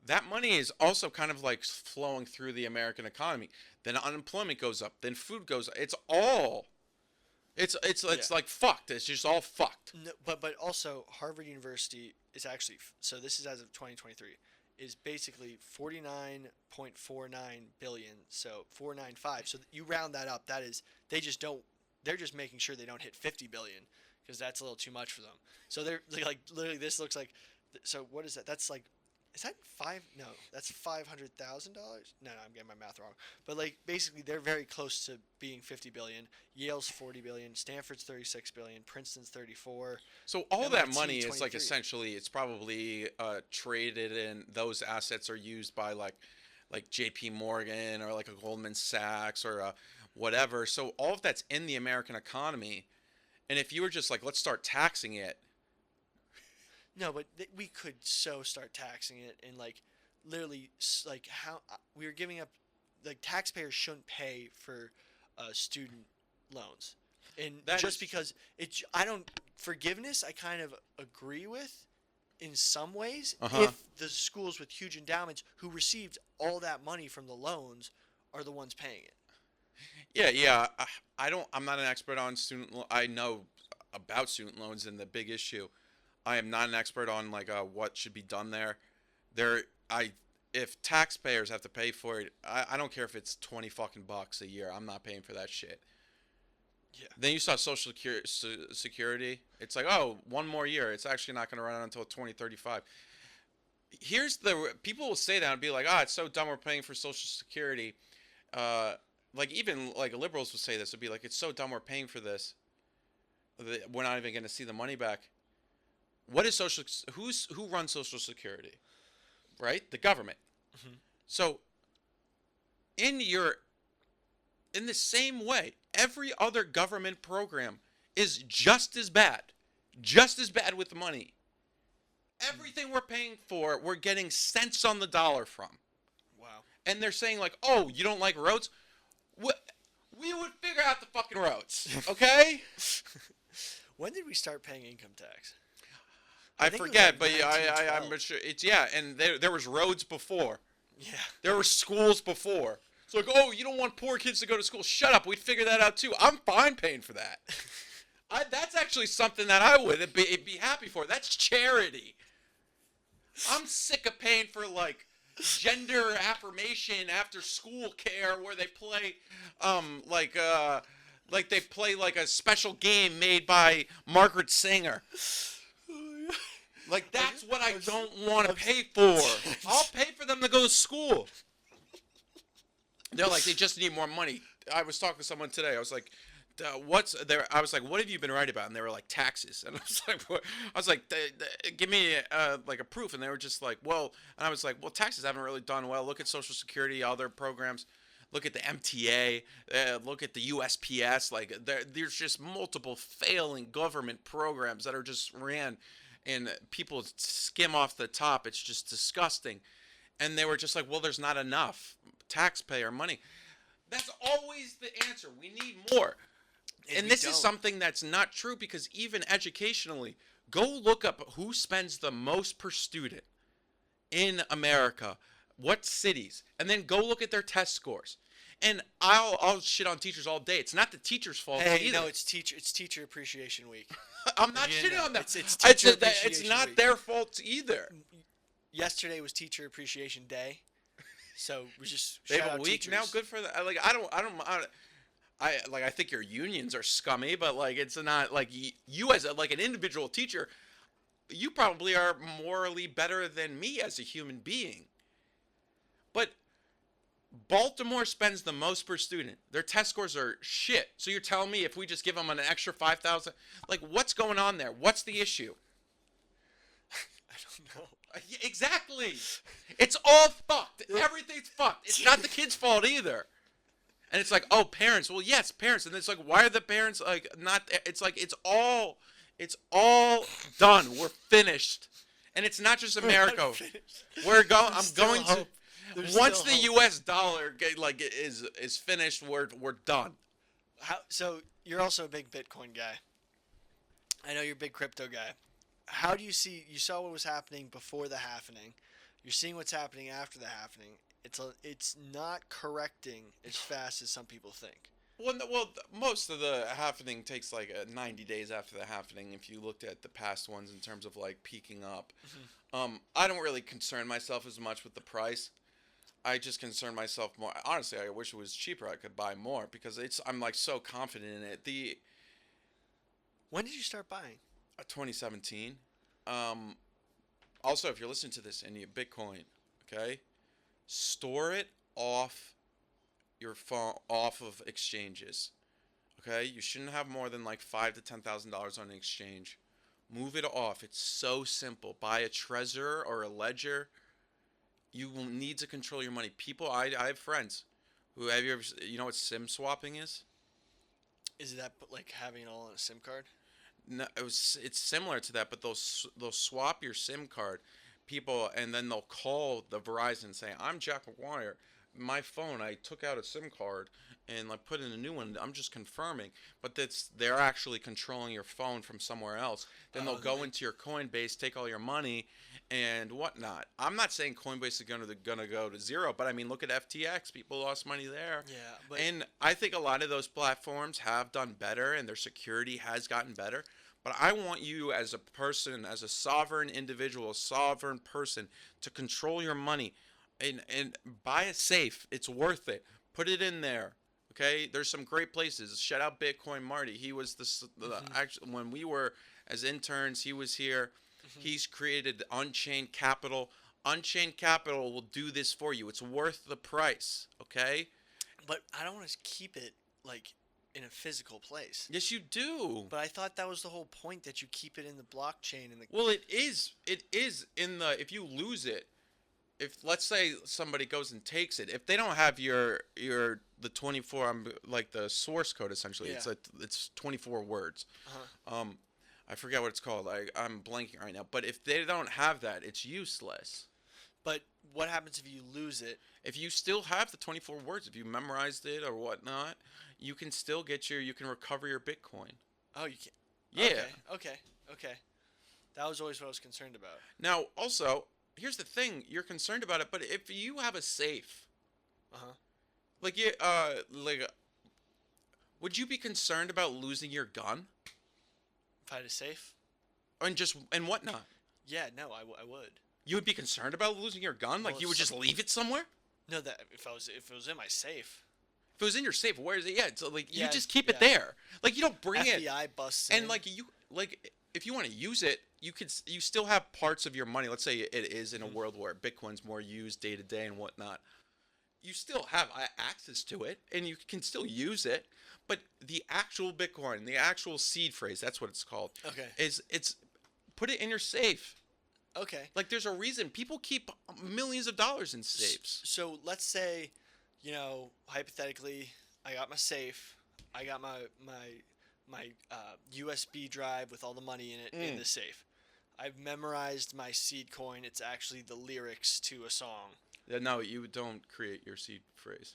That money is also kind of like flowing through the American economy. Then unemployment goes up. Then food goes up. It's like fucked. It's just all fucked. No, but also Harvard University is actually, so this is as of 2023, is basically 49.49 billion, so 495. So you round that up, that is, they're just making sure they don't hit 50 billion because that's a little too much for them. So they're like, literally, this looks like, so what is that? That's like, is that that's $500,000? No, I'm getting my math wrong. But like, basically, they're very close to being 50 billion. Yale's 40 billion, Stanford's 36 billion, Princeton's 34. So all that MIT, money is like 23. essentially, it's probably traded, and those assets are used by like J.P. Morgan or like a Goldman Sachs or whatever. So all of that's in the American economy. And if you were just like, let's start taxing it. No, but we could start taxing it and like literally like how we were giving up, like taxpayers shouldn't pay for student loans, and That just is- because forgiveness I kind of agree with in some ways if the schools with huge endowments who received all that money from the loans are the ones paying it. Yeah. I'm not an expert on student. I know about student loans and the big issue. I am not an expert on like what should be done there. If taxpayers have to pay for it, I don't care if it's $20 a year. I'm not paying for that shit. Yeah. Then you saw Social Security. It's like, oh, one more year. It's actually not going to run out until 2035. People will say that and be like, it's so dumb we're paying for Social Security. Like even like liberals would say this. It'd be like, it's so dumb we're paying for this. We're not even going to see the money back. What is who runs Social Security? Right? The government. Mm-hmm. So in the same way, every other government program is just as bad with the money. Everything we're paying for, we're getting cents on the dollar from. Wow. And they're saying like, oh, you don't like roads? We would figure out the fucking roads, okay? When did we start paying income tax? I think it was forget, like but I'm 1912. sure and there was roads before. Yeah. There were schools before. It's like, oh, you don't want poor kids to go to school. Shut up. We'd figure that out too. I'm fine paying for that. That's actually something that I would be happy for. That's charity. I'm sick of paying for like gender affirmation after school care where they play like they play like a special game made by Margaret Sanger. Like that's what I don't want to pay for. I'll pay for them to go to school. They're like, they just need more money. I was talking to someone today. I was like, what's there? I was like, what have you been right about? And they were like, taxes. And I was like, what? I was like, give me like a proof. And they were just like, well. And I was like, well, taxes haven't really done well. Look at Social Security, other programs. Look at the MTA. Look at the USPS. Like there's just multiple failing government programs that are just ran, and people skim off the top. It's just disgusting. And they were just like, well, there's not enough taxpayer money. That's always the answer. We need more. And this is something that's not true, because even educationally, go look up who spends the most per student in America, what cities, and then go look at their test scores. And I'll shit on teachers all day. It's not the teacher's fault Hey, either. no, it's Teacher Appreciation Week. I'm not You shitting know, on them. it's Teacher It's Appreciation not Week. their fault either. Yesterday was Teacher Appreciation Day, so we just They shout have a out week teachers. now. Good for that. I think your unions are scummy, but like it's not like you as an individual teacher. you probably are morally better than me as a human being. But Baltimore spends the most per student. Their test scores are shit. So you're telling me if we just give them an extra 5,000, like what's going on there? What's the issue? I don't know. Yeah, exactly. It's all fucked. Everything's fucked. It's not the kid's fault either. And it's like, oh, parents. Well, yes, parents. And it's like, why are the parents like not? It's like it's all done. We're finished. And it's not just America. We're going. I'm going to. Once the U.S. dollar is finished, we're done. So you're also a big Bitcoin guy. I know you're a big crypto guy. How do you see? You saw what was happening before the halvening. You're seeing what's happening after the halvening. It's not correcting as fast as some people think. Well, most of the halvening takes like 90 days after the halvening. If you looked at the past ones in terms of like peaking up, I don't really concern myself as much with the price. I just concern myself more. Honestly, I wish it was cheaper. I could buy more because I'm like so confident in it. When did you start buying? 2017. Also, if you're listening to this and you have Bitcoin, okay, store it off your phone, off of exchanges. Okay, you shouldn't have more than like $5,000 to $10,000 on an exchange. Move it off. It's so simple. Buy a Trezor or a Ledger. You will need to control your money. People, I have friends who have you ever, you know what SIM swapping is? Is that like having it all on a SIM card? No, it's similar to that, but they'll swap your SIM card, people, and then they'll call the Verizon and say, "I'm Jack McGuire. My phone, I took out a SIM card and like put in a new one. I'm just confirming." But they're actually controlling your phone from somewhere else. Then they'll go into your Coinbase, take all your money, and whatnot. I'm not saying Coinbase is gonna go to zero, but I mean, look at FTX. People lost money there. Yeah, and I think a lot of those platforms have done better, and their security has gotten better. But I want you as a person, as a sovereign individual, sovereign person, to control your money and buy a safe. It's worth it. Put it in there. Okay, there's some great places. Shout out Bitcoin Marty. He was actually when we were as interns. He was here. He's created Unchained Capital. Unchained Capital will do this for you. It's worth the price. Okay. But I don't want to keep it like in a physical place. Yes, you do. But I thought that was the whole point, that you keep it in the blockchain and the. Well, it is. It is in the. If you lose it, if let's say somebody goes and takes it, if they don't have the 24 like the source code essentially, Yeah. it's 24 words. I forget what it's called. I'm blanking right now. But if they don't have that, it's useless. But what happens if you lose it? If you still have the 24 words, if you memorized it or whatnot, you can still you can recover your Bitcoin. Oh, you can't. Yeah. Okay. That was always what I was concerned about. Now, also, here's the thing: you're concerned about it, but if you have a safe, would you be concerned about losing your gun If I had a safe? and whatnot? Yeah, no, I would. You would be concerned about losing your gun? Like Well, you would just leave it somewhere? No, that if it was in my safe. If it was in your safe, where is it? Yeah, it's like you Yeah, just keep it yeah. there. Like you don't bring it. FBI busts in. And if you want to use it, you still have parts of your money. Let's say it is in a world where Bitcoin's more used day to day and whatnot. You still have access to it, and you can still use it. But the actual Bitcoin, the actual seed phrase, that's what it's called. Okay. It's put it in your safe. Okay. Like there's a reason people keep millions of dollars in safes. So let's say, hypothetically, I got my safe. I got my USB drive with all the money in it in the safe. I've memorized my seed coin. It's actually the lyrics to a song. No, you don't create your seed phrase.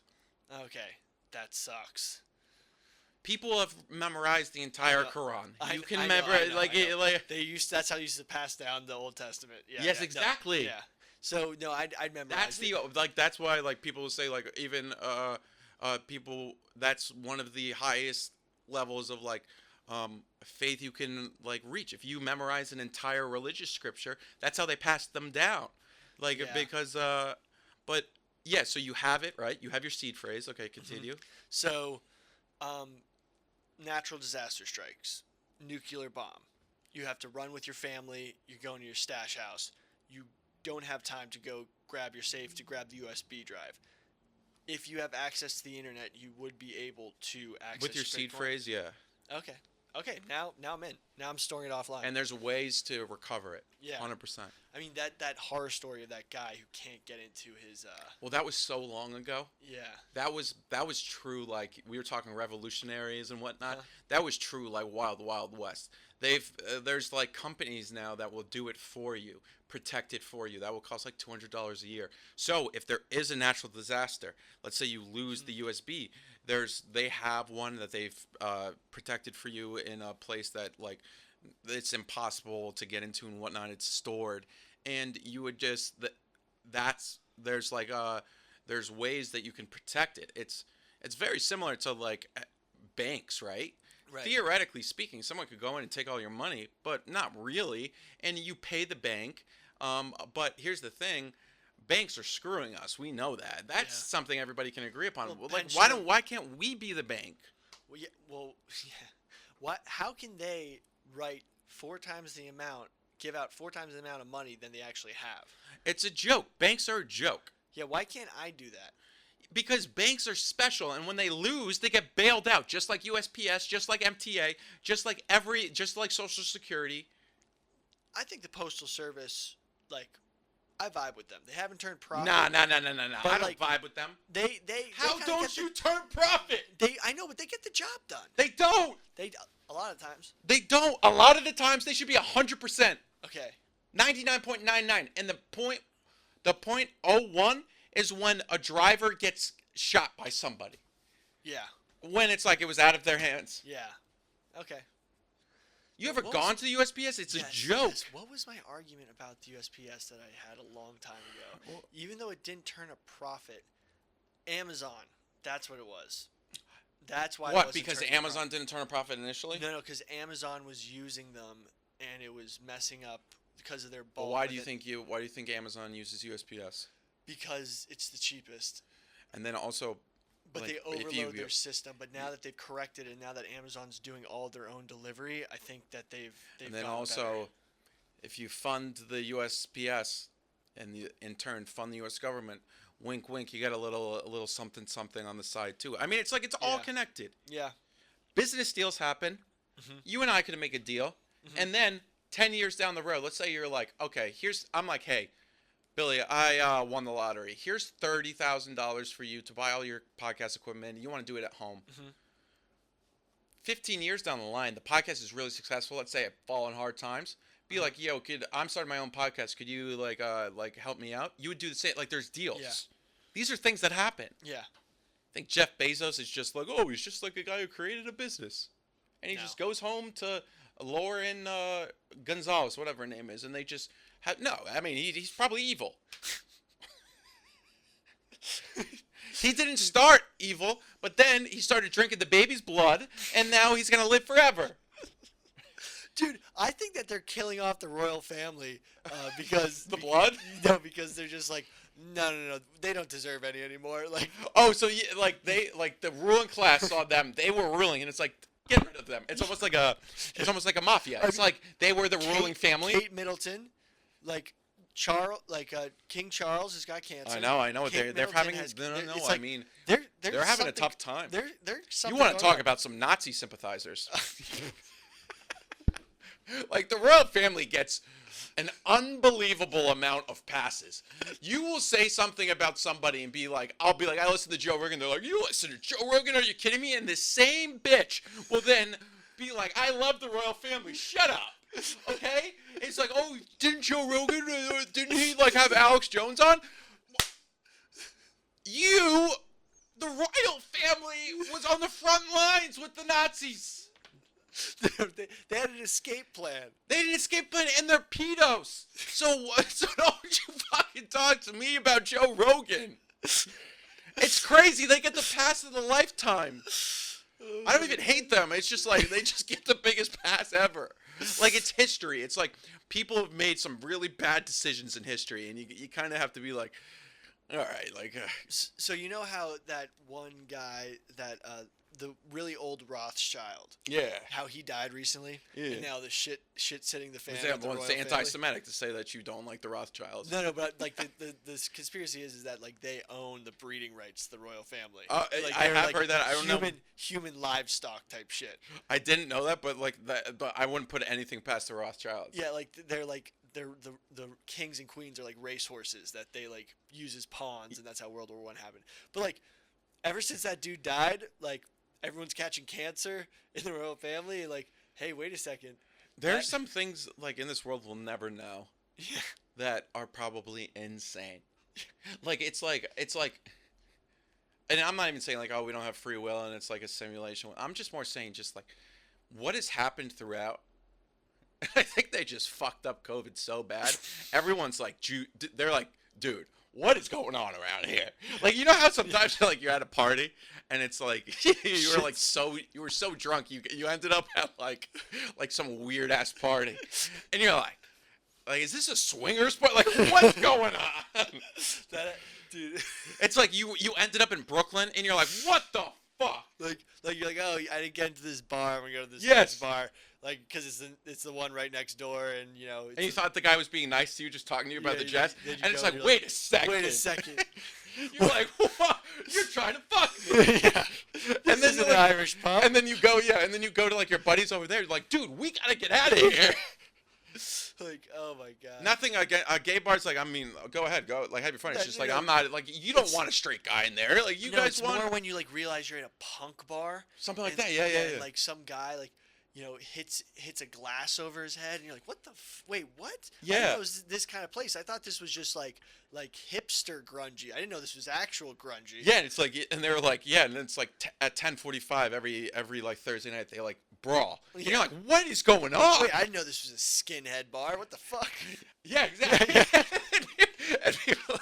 Okay, that sucks. People have memorized the entire Quran. You can I know, memorize I know. That's how they used to pass down the Old Testament. Yeah, yes, yeah, exactly. No, yeah. So no, I'd memorize. That's why people will say even people, that's one of the highest levels of faith you can reach. If you memorize an entire religious scripture, that's how they pass them down. Because but yeah, so you have it, right? You have your seed phrase. Okay, continue. So natural disaster strikes, nuclear bomb. You have to run with your family. You're going to your stash house. You don't have time to go grab your safe to grab the USB drive. If you have access to the internet, you would be able to access With your seed Bitcoin. phrase, yeah. Okay. Now I'm in. Now I'm storing it offline. And there's ways to recover it. Yeah. 100%. I mean that horror story of that guy who can't get into his. Well, that was so long ago. Yeah. That was true. Like we were talking revolutionaries and whatnot. Uh-huh. That was true. Like Wild West. There's like companies now that will do it for you, protect it for you. That will cost like $200 a year. So if there is a natural disaster, let's say you lose the USB, they have one that they've protected for you in a place that like it's impossible to get into and whatnot. It's stored, and you would just there's ways that you can protect it. It's very similar to like banks, right? Right. Theoretically speaking, someone could go in and take all your money, but not really, and you pay the bank. But here's the thing. Banks are screwing us. We know that. That's something everybody can agree upon. Well, Like, pension- why can't we be the bank? Well, yeah. Well, yeah. What? How can they write 4 times the amount, give out 4 times the amount of money than they actually have? It's a joke. Banks are a joke. Yeah. Why can't I do that? Because banks are special, and when they lose, they get bailed out, just like USPS, just like MTA, just like Social Security. I think the Postal Service, like, I vibe with them. They haven't turned profit. Nah. But, I don't like, vibe with them. They How kinda don't get you turn profit? I know, but they get the job done. They don't. They a lot of times. They don't. A lot of the times, they should be 100%. Okay. 99.99. And the point 0.01 is when a driver gets shot by somebody. Yeah. When it's like it was out of their hands. Yeah. Okay. You ever What gone was- to the USPS? It's a Yes, joke. yes. What was my argument about the USPS that I had a long time ago? Well- Even though it didn't turn a profit, Amazon, that's what it was. That's why. It What? wasn't Because turning a Amazon profit. didn't turn a profit initially? No, because Amazon was using them and it was messing up because of their bulk. Well, why do with you it. think Amazon uses USPS? Because it's the cheapest. And then also, But like, they if overload their system. But now that they've corrected it, now that Amazon's doing all their own delivery, I think that they've and then gotten also, better. if you fund the USPS and in turn fund the U.S. government, wink, wink, you got a little something on the side too. I mean, it's like it's all Yeah. connected. Yeah. Business deals happen. Mhm. You and I could make a deal, and then 10 years down the road, let's say you're like, okay, I'm like, hey, Billy, I won the lottery. Here's $30,000 for you to buy all your podcast equipment. You want to do it at home. 15 years down the line, the podcast is really successful. Let's say it fall in hard times. Be like, yo, kid, I'm starting my own podcast. Could you like help me out? You would do the same. Like, there's deals. Yeah. These are things that happen. Yeah. I think Jeff Bezos is just like, oh, he's just like a guy who created a business, and he No. just goes home to Lauren Gonzalez, whatever her name is, and they just have no. I mean, he's probably evil. He didn't start evil, but then he started drinking the baby's blood, and now he's gonna live forever. Dude, I think that they're killing off the royal family because The blood? No, because they're just like, no, they don't deserve any anymore. Like, Oh, so the ruling class saw them. They were ruling, and it's like, get rid of them. It's almost like a mafia. It's like they were the ruling family. Kate Middleton, like King Charles has got cancer. I know. Kate They're having. Middleton No. it's I like, mean, they're they're having a something- tough time. They're You something want to going talk on. about some Nazi sympathizers? Like, the royal family gets an unbelievable amount of passes. You will say something about somebody and be like, I'll be like, I listen to Joe Rogan. They're like, you listen to Joe Rogan? Are you kidding me? And this same bitch will then be like, I love the royal family. Shut up. Okay? It's like, oh, didn't Joe Rogan, didn't he like have Alex Jones on? The royal family was on the front lines with the Nazis. they had an escape plan. They didn't escape plan, and they're pedos. So don't you fucking talk to me about Joe Rogan. It's crazy. They get the pass of the lifetime. I don't even hate them. It's just like they just get the biggest pass ever. Like, it's history. It's like people have made some really bad decisions in history, and you kind of have to be like, all right, like. So you know how that one guy that the really old Rothschild. Yeah. How he died recently. Yeah. And now the shit hitting the fan. Was with that the one royal say family. anti-Semitic to say that you don't like the Rothschilds? No, but like the conspiracy is that like they own the breeding rights to the royal family. Like, I they're, have like, heard that. I don't know. Human livestock type shit. I didn't know that, but like that. But I wouldn't put anything past the Rothschilds. Yeah, like they're the kings and queens are like racehorses that they like use as pawns, and that's how World War I happened. But like, ever since that dude died, like everyone's catching cancer in the royal family. Like, hey, wait a second. There's some things like in this world we'll never know Yeah. that are probably insane. Like it's like, and I'm not even saying like, oh, we don't have free will and it's like a simulation. I'm just more saying just like what has happened throughout. I think they just fucked up COVID so bad. Everyone's like, they're like, dude, what is going on around here? Like, you know how sometimes like you're at a party and it's like you were so drunk you ended up at like some weird ass party, and you're like, is this a swingers party? Like, what's going on? Dude. It's like you ended up in Brooklyn and you're like, what the fuck? Like you're like, oh, I didn't get into this bar. I'm gonna go to this Yes. next bar, like, because it's the one right next door, and you know. And you thought the guy was being nice to you, just talking to you about the Jets, then you and it's go, like, you're wait a second. Wait a second. You're like, what? You're trying to fuck me. Yeah. And then This is you're an like, Irish pub. and then you go to like your buddies over there. You're like, dude, we gotta get out of here. Like, oh my god. Nothing again. Gay bars, like, I mean, go ahead, go, like, have your fun. It's Yeah, just you like, know, I'm not, like, you don't want a straight guy in there. Like, you No, guys it's want more when you like realize you're in a punk bar. something like and- that. Yeah. and, like some guy like, you know, hits a glass over his head, and you're like, what the wait, what? I didn't Yeah. know it was this kind of place. I thought this was just like hipster grungy. I didn't know this was actual grungy. Yeah, and it's like, and they were like, yeah, and it's like at 10:45 every like Thursday night they like brawl. And Yeah. you're like, what is going on? Wait, I didn't know this was a skinhead bar. What the fuck? Yeah, exactly. And people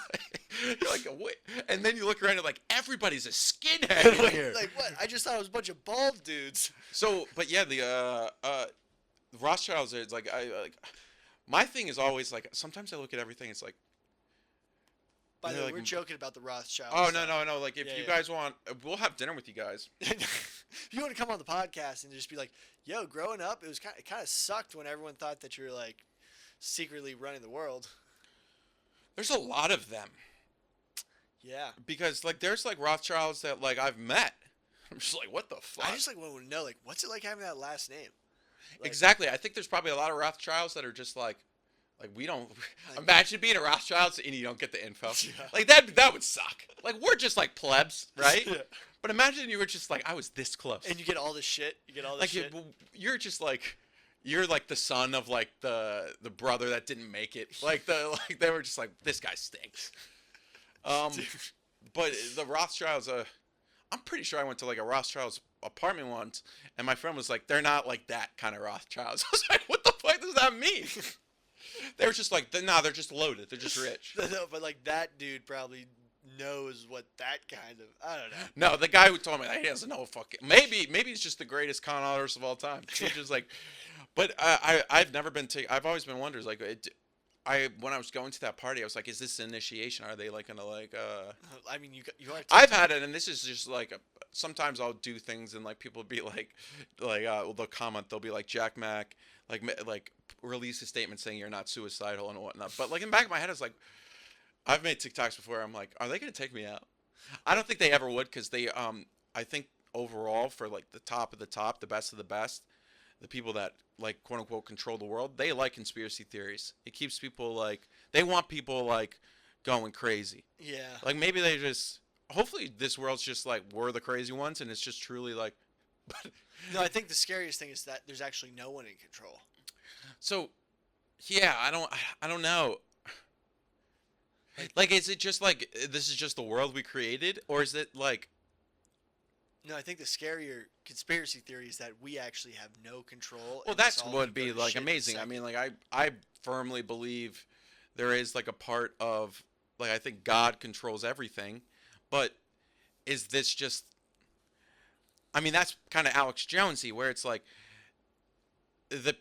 you're like, wait. And then you look around and like, everybody's a skinhead in here. Like what? I just thought it was a bunch of bald dudes. So, but yeah, the Rothschilds. It's like my thing is always like, sometimes I look at everything. It's like, By the they're way, like, we're joking about the Rothschilds. oh no. Like if Yeah, you yeah. guys want, we'll have dinner with you guys. If you want to come on the podcast and just be like, yo, growing up, it kind of sucked when everyone thought that you were like secretly running the world. There's a lot of them Yeah. because like there's like Rothschilds that like I've met. I'm just like, what the fuck? I just like want to know, like, what's it like having that last name? Like, Exactly. I think there's probably a lot of Rothschilds that are just like we don't Like- imagine being a Rothschild and you don't get the info. Yeah. Like that would suck. Like we're just like plebs, right? Yeah. But imagine you were just like, I was this close. And you get all this shit. You get all this Like shit. you're just like, you're like the son of like the brother that didn't make it. Like they were just like, this guy stinks. But the Rothschilds, I'm pretty sure I went to like a Rothschilds apartment once, and my friend was like, they're not like that kind of Rothschilds. I was like, what the fuck does that mean? They were just like, nah, they're just loaded. They're just rich. No, but like that dude probably knows what that kind of. I don't know. No, the guy who told me that, he doesn't know fucking. Maybe he's just the greatest con artist of all time. He's just like, but I've never been to. I've always been wondering like, when I was going to that party, I was like, is this initiation? Are they like gonna like? I mean, you are. I've had it, and this is just like sometimes I'll do things, and like people be like they'll comment, they'll be like Jack Mack, like release a statement saying you're not suicidal and whatnot. But like in the back of my head, it's like I've made TikToks before. I'm like, are they gonna take me out? I don't think they ever would, because they I think overall for like the top of the top, the best of the best, the people that like quote unquote control the world, they like conspiracy theories. It keeps people like, they want people like going crazy. Yeah. Like maybe they just, hopefully this world's just like we're the crazy ones, and it's just truly like. No, I think the scariest thing is that there's actually no one in control. So, yeah, I don't know. Like, is it just like this is just the world we created, or is it like? No, I think the scarier conspiracy theory is that we actually have no control. Well, and this that's all would could go be to like shit in a amazing. I second. mean, like I firmly believe there is like a part of like I think God controls everything, but is this just? I mean, that's kind of Alex Jonesy, where it's like the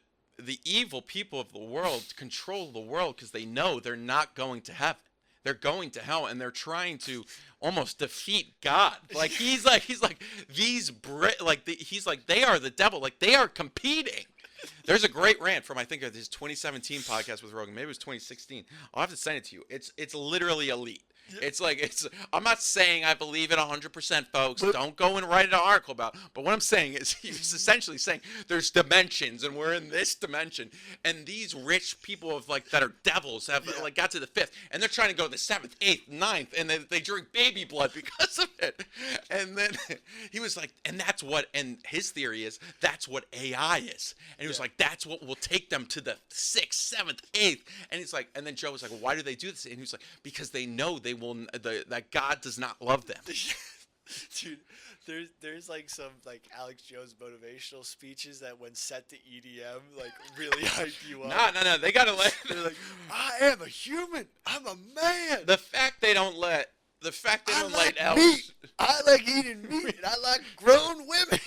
evil people of the world control the world because they know they're not going to heaven. they're going to hell, and they're trying to almost defeat God. Like he's like these he's like they are the devil. Like they are competing. There's a great rant from I think his 2017 podcast with Rogan. Maybe it was 2016. I'll have to send it to you. It's literally elite. It's like I'm not saying I believe it 100%, folks. Don't go and write an article about it. But what I'm saying is he's essentially saying there's dimensions and we're in this dimension, and these rich people that are devils have like got to the 5th, and they're trying to go to the 7th, 8th, 9th, and they drink baby blood because of it. And then he was like, and his theory is that's what AI is. And he was like, that's what will take them to the 6th, 7th, 8th. And he's like, and then Joe was like, well, why do they do this? And he was like, because they know that God does not love them. Dude, there's like some like Alex Jones motivational speeches that when set to EDM like really hype you up. No, they gotta let. They're like, I am a human. I'm a man. The fact they don't let like Alex. Meat. I like eating meat. And I like grown women.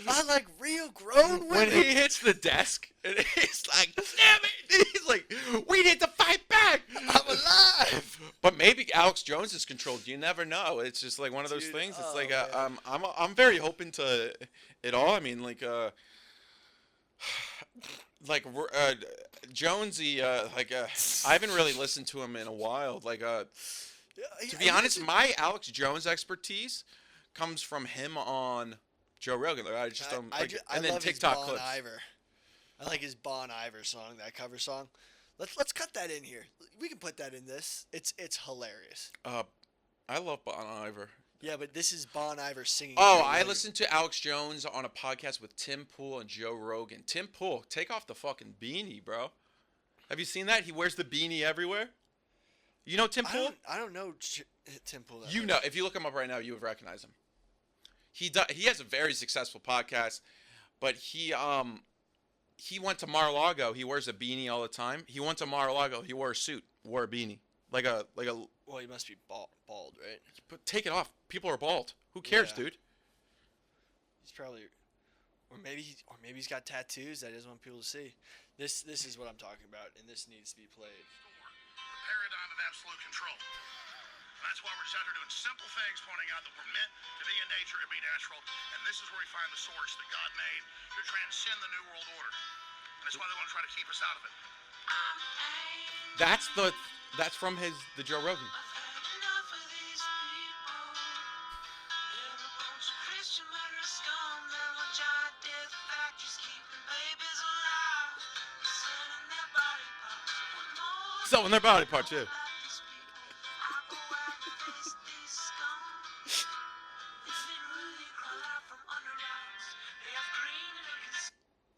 I like real grown women. When he hits the desk, and he's like, damn it! He's like, we need to fight back. I'm alive. But maybe Alex Jones is controlled. You never know. It's just like one of those things. It's like I'm very open to it all. I mean, Jonesy. I haven't really listened to him in a while. To be honest, my Alex Jones expertise comes from him on Joe Rogan. I and then love TikTok his Bon clips. Iver. I like his Bon Iver song, that cover song. Let's cut that in here. We can put that in this. It's hilarious. I love Bon Iver. Yeah, but this is Bon Iver singing. Oh, I listened to Alex Jones on a podcast with Tim Pool and Joe Rogan. Tim Pool, take off the fucking beanie, bro. Have you seen that? He wears the beanie everywhere. You know Tim Pool? I don't know Tim Pool. You know, if you look him up right now, you would recognize him. He has a very successful podcast, but he went to Mar-a-Lago. He wears a beanie all the time. He went to Mar-a-Lago. He wore a suit, wore a beanie, like a. Well, he must be bald, right? But take it off. People are bald. Who cares, dude? He's probably, or maybe he's got tattoos that he doesn't want people to see. This is what I'm talking about, and this needs to be played. The paradigm of absolute control. That's why we're just out here doing simple things, pointing out that we're meant to be in nature and be natural. And this is where we find the source that God made to transcend the New World Order. And that's why they want to try to keep us out of it. That's from the Joe Rogan. Selling their body parts, too.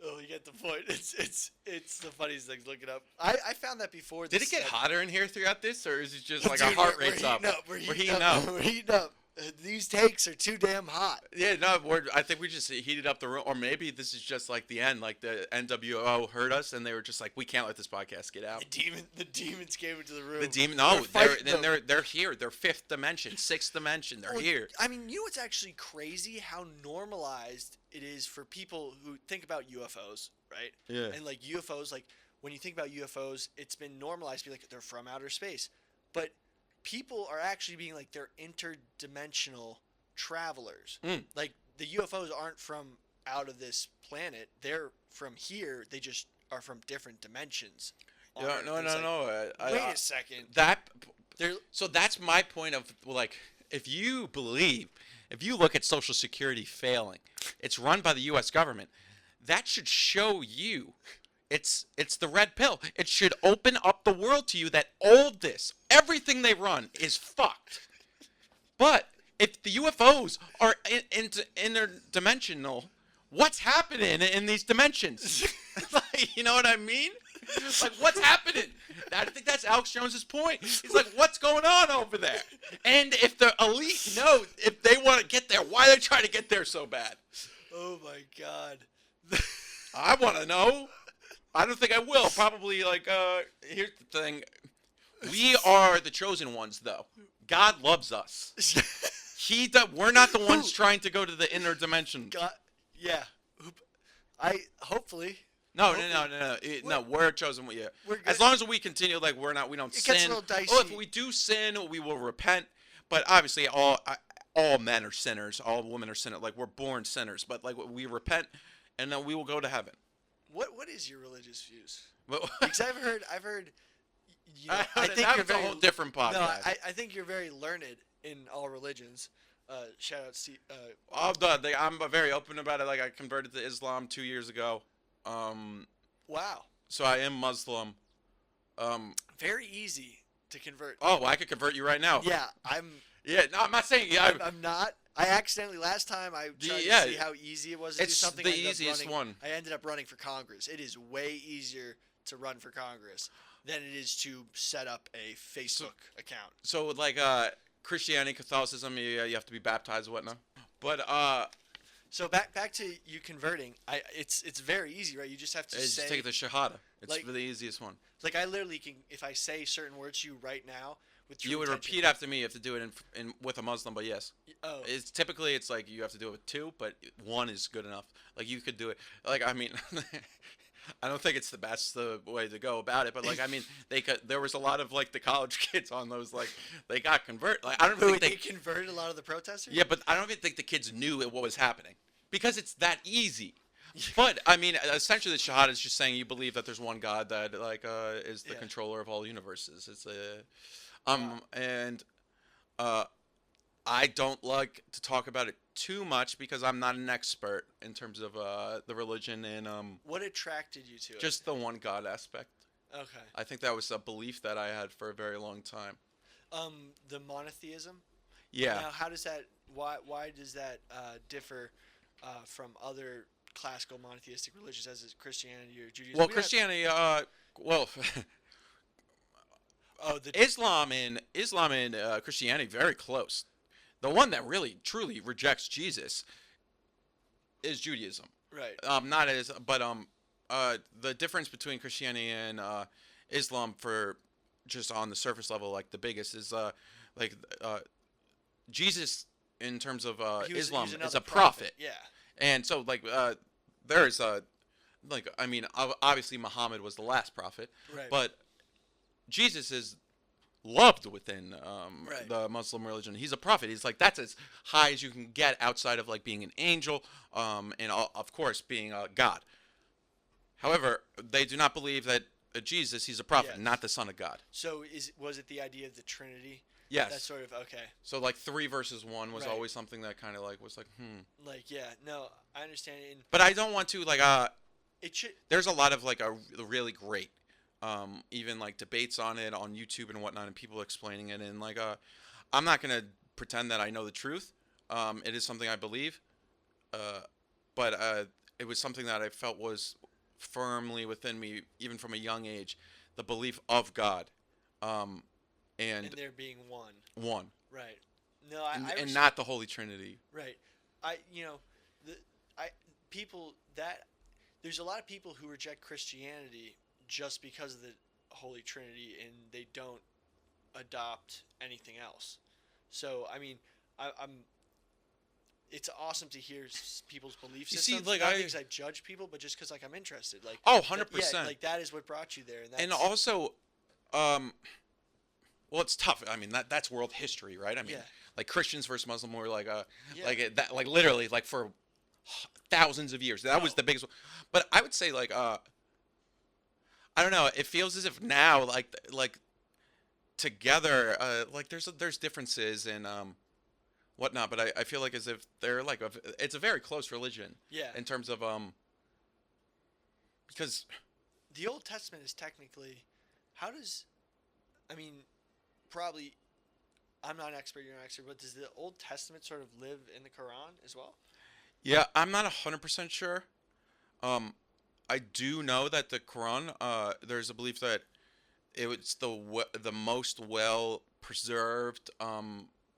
Oh, you get the point. It's the funniest thing. Look it up. I found that before. Did it get hotter in here throughout this, or is it just like our heart rate's up? We're heating up. We're heating up. These takes are too damn hot. Yeah, no, I think we just heated up the room, or maybe this is just like the end. Like the NWO heard us, and they were just like, "We can't let this podcast get out." The demons came into the room. They're here. They're 5th dimension, 6th dimension. They're here. I mean, you know what's actually crazy? How normalized it is for people who think about UFOs, right? Yeah. And like UFOs, like when you think about UFOs, it's been normalized to be like they're from outer space, but people are actually being like they're interdimensional travelers. Like the UFOs aren't from out of this planet. They're from here. They just are from different dimensions. No. Wait a second. So that's my point of like, if you look at Social Security failing, it's run by the U.S. government. That should show you. It's the red pill. It should open up the world to you that everything they run is fucked. But if the UFOs are interdimensional, what's happening in these dimensions? Like, you know what I mean? Like, what's happening? I think that's Alex Jones's point. He's like, what's going on over there? And if the elite know, if they want to get there, why are they trying to get there so bad? Oh my God. I want to know. I don't think I will. Probably, here's the thing. We are the chosen ones, though. God loves us. We're not the ones trying to go to the inner dimension. God, yeah. Hopefully. No, Hopefully- No, we're chosen. Yeah. We're good. As long as we continue, like we don't It sin. gets a little dicey. Oh, if we do sin, we will repent. But obviously, all men are sinners. All women are sinners. Like we're born sinners. But like we repent, and then we will go to heaven. What is your religious views? But Because I've heard. You know, I I think that you're was a very whole different podcast. No, I think you're very learned in all religions. Shout out Steve. I'm very open about it. Like I converted to Islam 2 years ago. Wow. So I am Muslim. Very easy to convert. Oh, well, I could convert you right now. Yeah, I'm. Yeah, no, I'm not saying. Yeah, I'm not. I accidentally last time I tried Yeah, to see how easy it was to do it's something. the I ended up easiest running- one. I ended up running for Congress. It is way easier to run for Congress than it is to set up a Facebook account. So with like Christianity, Catholicism, you have to be baptized and whatnot. But So back to you converting. It's very easy, right? You just have to just say take the Shahada. It's like- the easiest one. like I literally can if I say certain words to you right now with true You would intention- repeat after me. You have to do it in with a Muslim, but yes. Oh, It's typically it's like you have to do it with two, but one is good enough. Like you could do it. Like I mean, I don't think it's the best way to go about it, but like I mean, there was a lot of like the college kids on those like they got convert. Like I don't think they converted a lot of the protesters. Yeah, but I don't even think the kids knew what was happening because it's that easy. But I mean, essentially, the Shahada is just saying you believe that there's one God that like is the Yeah. controller of all universes. It's and I don't like to talk about it too much because I'm not an expert in terms of the religion and What attracted you to it? just the one God aspect. Okay. I think that was a belief that I had for a very long time. The monotheism. Yeah. Now, how does that? Why does that differ from other classical monotheistic religions, as is Christianity or Judaism? Well, We got- Christianity. Well. Oh, the Islam and Christianity very close. The one that really truly rejects Jesus is Judaism. right. Not as, but the difference between Christianity and Islam, for just on the surface level, like the biggest is Jesus in terms of He was Islam is another a prophet, Yeah. and so like there is like I mean obviously Muhammad was the last prophet, Right. but Jesus is loved within Right. the Muslim religion. He's a prophet. He's like that's as high as you can get outside of like being an angel, and of course being a God. However, they do not believe that Jesus, he's a prophet, Yes. not the Son of God. So was it the idea of the Trinity? Yes. That's sort of okay. So like 3 versus 1 was Right. always something that kind of like was like Like yeah, no, I understand. And But I don't want to like it should. there's a lot of like a really great even like debates on it on YouTube and whatnot and people explaining it and like I'm not gonna pretend that I know the truth. It is something I believe, but it was something that I felt was firmly within me even from a young age, the belief of God, And and there being one. one, Right. No, I and respect- not the Holy Trinity. Right. There's a lot of people who reject Christianity just because of the Holy Trinity and they don't adopt anything else. So I mean, I'm. It's awesome to hear people's belief You see, systems. like, not I- because I judge people, but just because like I'm interested. Like Oh, that- 100%. Yeah, like that is what brought you there, and that's, And also, well, it's tough. I mean, that's world history, right? I mean, Yeah. like Christians versus Muslim were like, Yeah. that, like literally, like for thousands of years. That was the biggest one. But I would say, like, I don't know. It feels as if now, like together, like there's differences and whatnot. But I feel like as if they're like it's a very close religion. Yeah. In terms of because the Old Testament is technically, probably, I'm not an expert, you're not an expert, but does the Old Testament sort of live in the Quran as well? yeah, I'm not 100% sure. I do know that the Quran, there's a belief that it's the most well preserved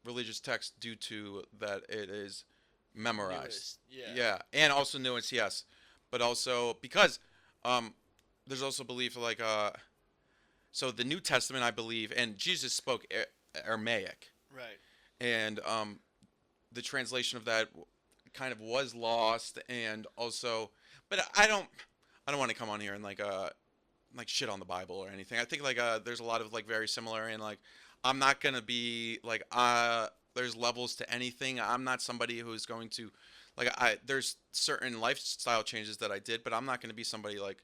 religious text due to that it is memorized. Newest, yeah. Yeah, and also nuanced, yes, but also because there's also belief like so the New Testament, I believe, and Jesus spoke Aramaic, Right. and the translation of that kind of was lost, and also, but I don't want to come on here and like shit on the Bible or anything. I think like there's a lot of like very similar, and like I'm not gonna be like there's levels to anything. I'm not somebody who's going to like there's certain lifestyle changes that I did, but I'm not gonna be somebody like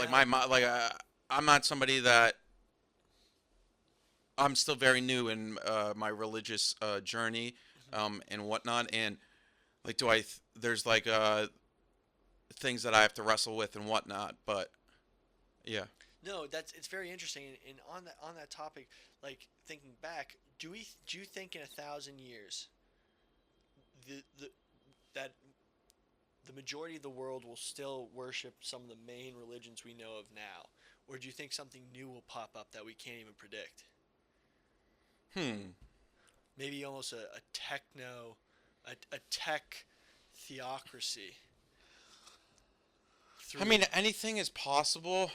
my mom. Like I'm not somebody that I'm still very new in my religious journey and whatnot, and like there's like things that I have to wrestle with and whatnot, but yeah. No, it's very interesting. And on that topic, like thinking back, do you think in 1,000 years, the that the majority of the world will still worship some of the main religions we know of now, or do you think something new will pop up that we can't even predict? Maybe almost a tech theocracy. I mean, anything is possible.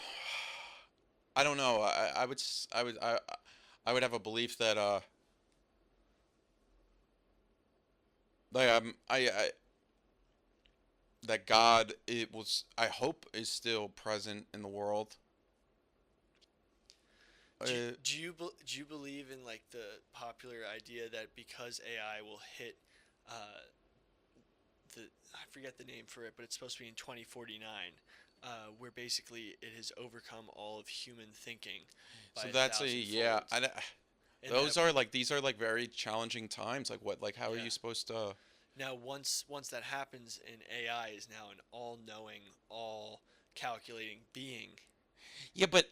I don't know. I would have a belief that like that God I hope is still present in the world. Do you believe in like the popular idea that because AI will hit I forget the name for it, but it's supposed to be in 2049, where basically it has overcome all of human thinking by So that's yeah. folds. Those are like these are like very challenging times. Like what? Like how are Yeah. you supposed to? Now once that happens, and AI is now an all-knowing, all-calculating being, Yeah, but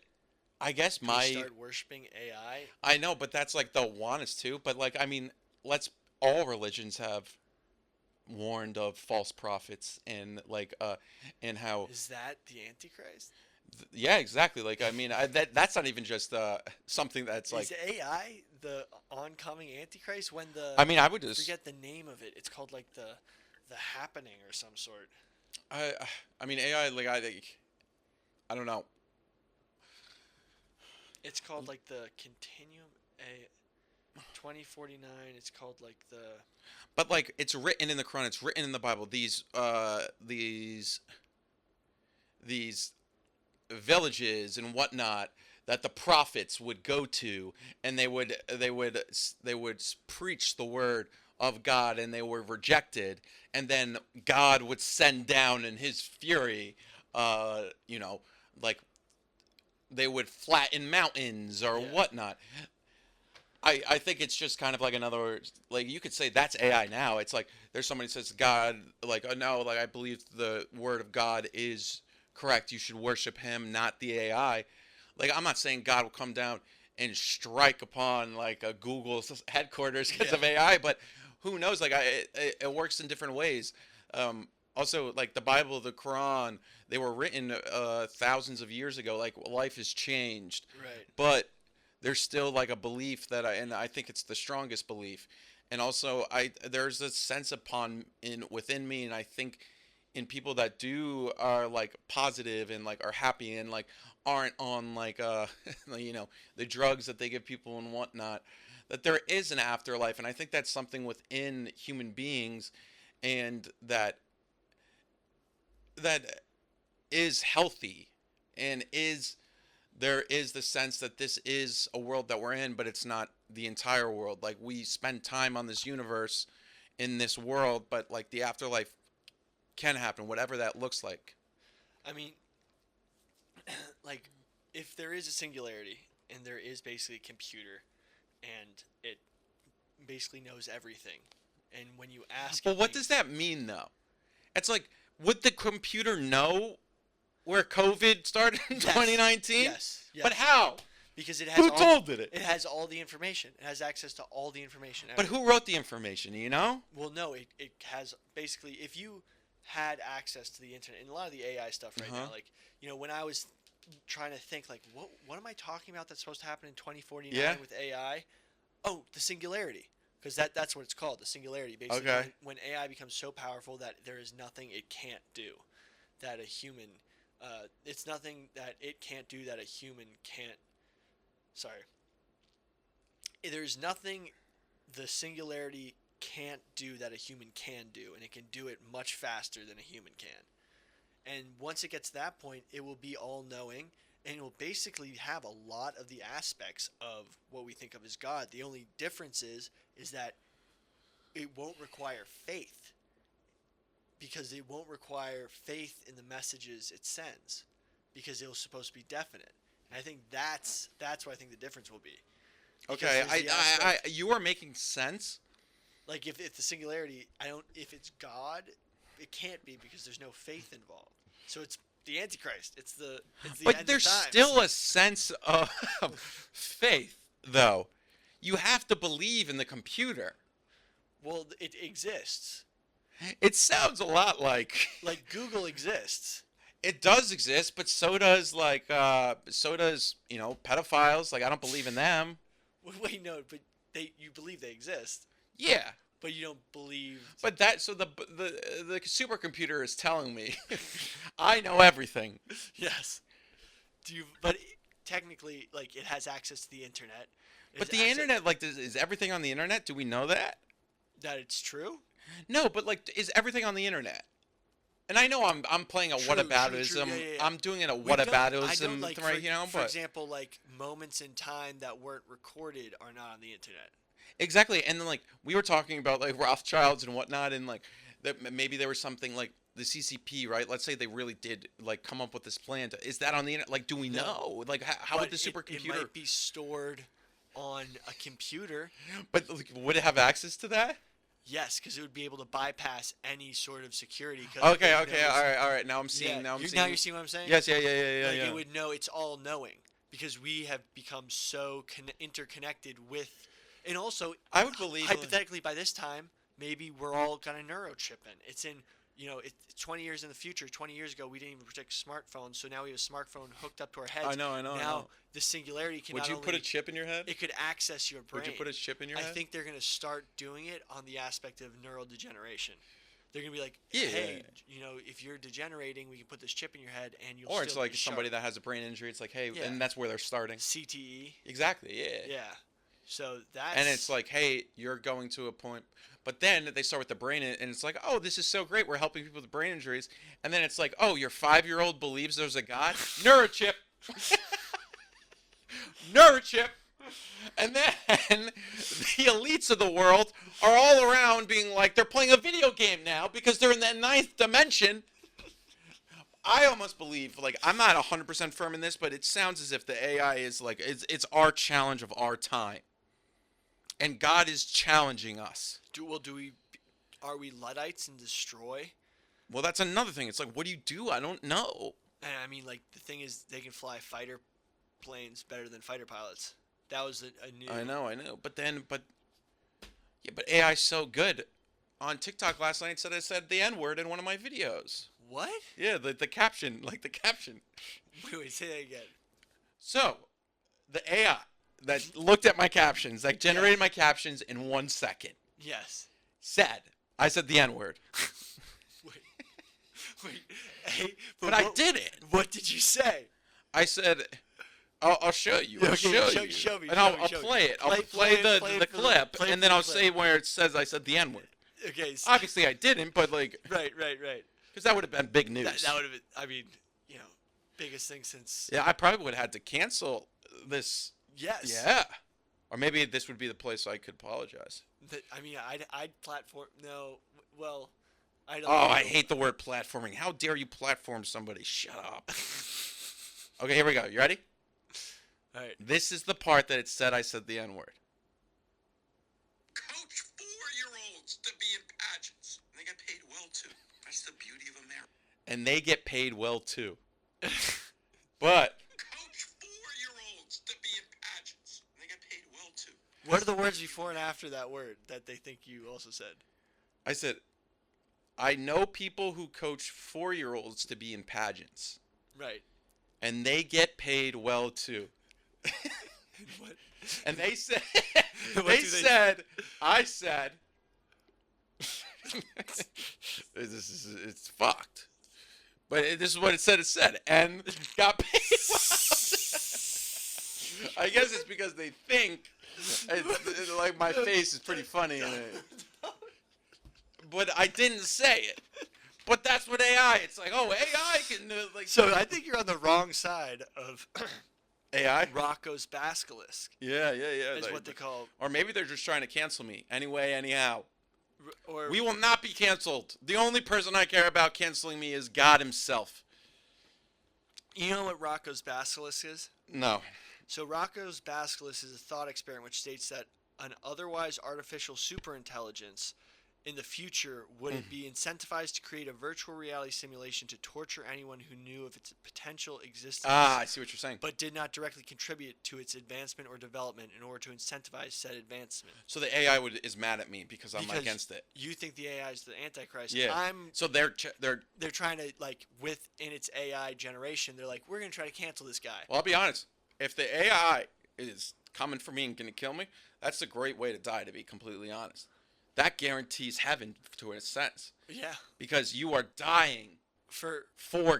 I guess can we start worshiping AI? I know, but that's like the want is too. But like I mean, all religions have warned of false prophets and how Is that the Antichrist? yeah, exactly. Like I mean, that's not even just something that's like Is AI the oncoming Antichrist? When I mean, I would just forget the name of it. It's called like the happening or some sort. I mean AI like I don't know. It's called like the Continuum A 2049. It's called like the But like it's written in the Quran, it's written in the Bible. These villages and whatnot that the prophets would go to, and they would preach the word of God, and they were rejected, and then God would send down in His fury, like they would flatten mountains or whatnot. I think it's just kind of like another, like you could say that's AI now. It's like there's somebody who says God, like, oh no, like I believe the word of God is correct. You should worship Him, not the AI. Like I'm not saying God will come down and strike upon like a Google headquarters because of AI, but who knows? Like it works in different ways. Also, like the Bible, the Quran, they were written thousands of years ago. Like life has changed, right. but there's still like a belief that and I think it's the strongest belief. And also there's a sense within me, and I think in people that are like positive and like are happy and like aren't on like the drugs that they give people and whatnot, that there is an afterlife. And I think that's something within human beings, and that is healthy, and there is the sense that this is a world that we're in, but it's not the entire world. Like we spend time on this universe in this world, but like the afterlife can happen, whatever that looks like. I mean, like if there is a singularity and there is basically a computer and it basically knows everything, and when you ask But what does that mean though? It's like, would the computer know where COVID started in 2019? Yes. But how? Because it has Who told it? It has all the information. It has access to all the information. But who wrote the information, you know? Well, no, it has basically, if you had access to the internet and a lot of the AI stuff right now, like, when I was trying to think like what am I talking about that's supposed to happen in 2049 with AI? Oh, the singularity. Because that's what it's called, the singularity. Basically, when AI becomes so powerful that there is nothing it can't do, that a human, it's nothing that it can't do that a human can't. Sorry. There's nothing the singularity can't do that a human can do, and it can do it much faster than a human can. And once it gets to that point, it will be all-knowing, and it will basically have a lot of the aspects of what we think of as God. The only difference is that it won't require faith, because it won't require faith in the messages it sends, because it was supposed to be definite. And I think that's what I think the difference will be. Okay, you are making sense. Like if the singularity, if it's God, it can't be because there's no faith involved. So it's the Antichrist. It's the But end there's of times. still a sense of faith, though. You have to believe in the computer. Well, it exists. It sounds a lot like Like Google exists. it does exist, but so does pedophiles. Like I don't believe in them. Wait, no, but you believe they exist, Yeah. but you don't believe. But the supercomputer is telling me I know everything. Yes. But technically, like, it has access to the internet. It But has the access- internet, like, is everything on the internet? Do we know that? That it's true. No, but like, is everything on the internet? And I know I'm playing a True, whataboutism. true, yeah. I'm doing it a We don't- I whataboutism, don't, like, right? for example, like moments in time that weren't recorded are not on the internet. Exactly. And then like we were talking about like Rothschilds and whatnot, and like that maybe there was something like the CCP, right? Let's say they really did like come up with this plan. Is that on the internet? Like, do we No. know? Like, how would the But supercomputer? It might be stored on a computer. But like, would it have access to that? Yes, because it would be able to bypass any sort of security. Okay. All right. Now I'm seeing. Yeah, Now I'm now seeing. you're seeing what I'm saying? Yes. Yeah. Like Yeah. it would know. It's all knowing because we have become so interconnected with, and also I would believe. hypothetically by this time maybe we're all gonna neurochipping. It's in. It's 20 years in the future. 20 years ago, we didn't even protect smartphones, so now we have a smartphone hooked up to our heads. I know. Now the singularity can. Would not you put a only- chip in your head? It could access your brain. Would you put a chip in your I head? think they're gonna start doing it on the aspect of neurodegeneration. They're gonna be like, Yeah. hey, if you're degenerating, we can put this chip in your head, and you'll. Or it's still like be somebody sharp. that has a brain injury. It's like, hey, Yeah. and that's where they're starting. CTE. Exactly. Yeah. Yeah. So that's. And it's like, hey, you're going to a point. But then they start with the brain, and it's like, oh, this is so great. We're helping people with brain injuries. And then it's like, oh, your 5-year-old believes there's a God? Neurochip. Neurochip. And then the elites of the world are all around being like, they're playing a video game now because they're in that 9th dimension. I almost believe, like, I'm not 100% firm in this, but it sounds as if the AI is like, it's our challenge of our time. And God is challenging us. Are we Luddites and destroy? Well, that's another thing. It's like, what do you do? I don't know. And I mean, like, the thing is, they can fly fighter planes better than fighter pilots. That was a new. I know. But AI's so good. On TikTok last night, I said the N-word in one of my videos. What? Yeah, the caption, like the caption. Wait, say that again. So, the AI that looked at my captions, that generated my captions in 1 second, Yes. I said the N-word. Wait. Hey, But I didn't. What did you say? I said, I'll show you. I'll Okay, show you. show me, And show I'll me, show me. play it. I'll Play play it the for the- clip, play it and for then the I'll clip. say where it says I said the N-word. Okay. Obviously, I didn't, but like, Right. because that would have been big news. That would have been. I mean, biggest thing since. Yeah, I probably would have had to cancel this. Yes. Yeah. Or maybe this would be the place I could apologize. I mean, I'd platform. No. Well, I don't. Oh, know. I hate the word platforming. How dare you platform somebody? Shut up. Okay, here we go. You ready? All right. This is the part that it said I said the N-word. Coach 4-year-olds to be in pageants. And they get paid well, too. That's the beauty of America. And they get paid well, too. But Coach 4-year-olds to be in pageants. And they get paid well, too. What are the words before and after that word that they think you also said? I said, I know people who coach 4-year-olds to be in pageants. Right. And they get paid well, too. What? And they said, I said, it's fucked. But this is what it said. It said, and got paid. I guess it's because they think, like my face is pretty funny in it. But I didn't say it. But that's what AI. It's like, oh, AI can like. So I think you're on the wrong side of AI. Rocco's basilisk. Yeah. Is what they call. Or maybe they're just trying to cancel me anyway, anyhow. Or We will not be canceled. The only person I care about canceling me is God himself. you know what Rocco's basilisk is? No. So Rocco's basilisk is a thought experiment which states that an otherwise artificial superintelligence in the future would it be incentivized to create a virtual reality simulation to torture anyone who knew of its potential existence Ah, I see what you're saying. but did not directly contribute to its advancement or development in order to incentivize said advancement. So the AI is mad at me because I'm Because against it. You think the AI is the Antichrist. Yeah. So they're They're trying to, like, within its AI generation, they're like, we're going to try to cancel this guy. Well, I'll be honest. If the AI is coming for me and going to kill me, that's a great way to die, to be completely honest. That guarantees heaven to a sense. Yeah. Because you are dying For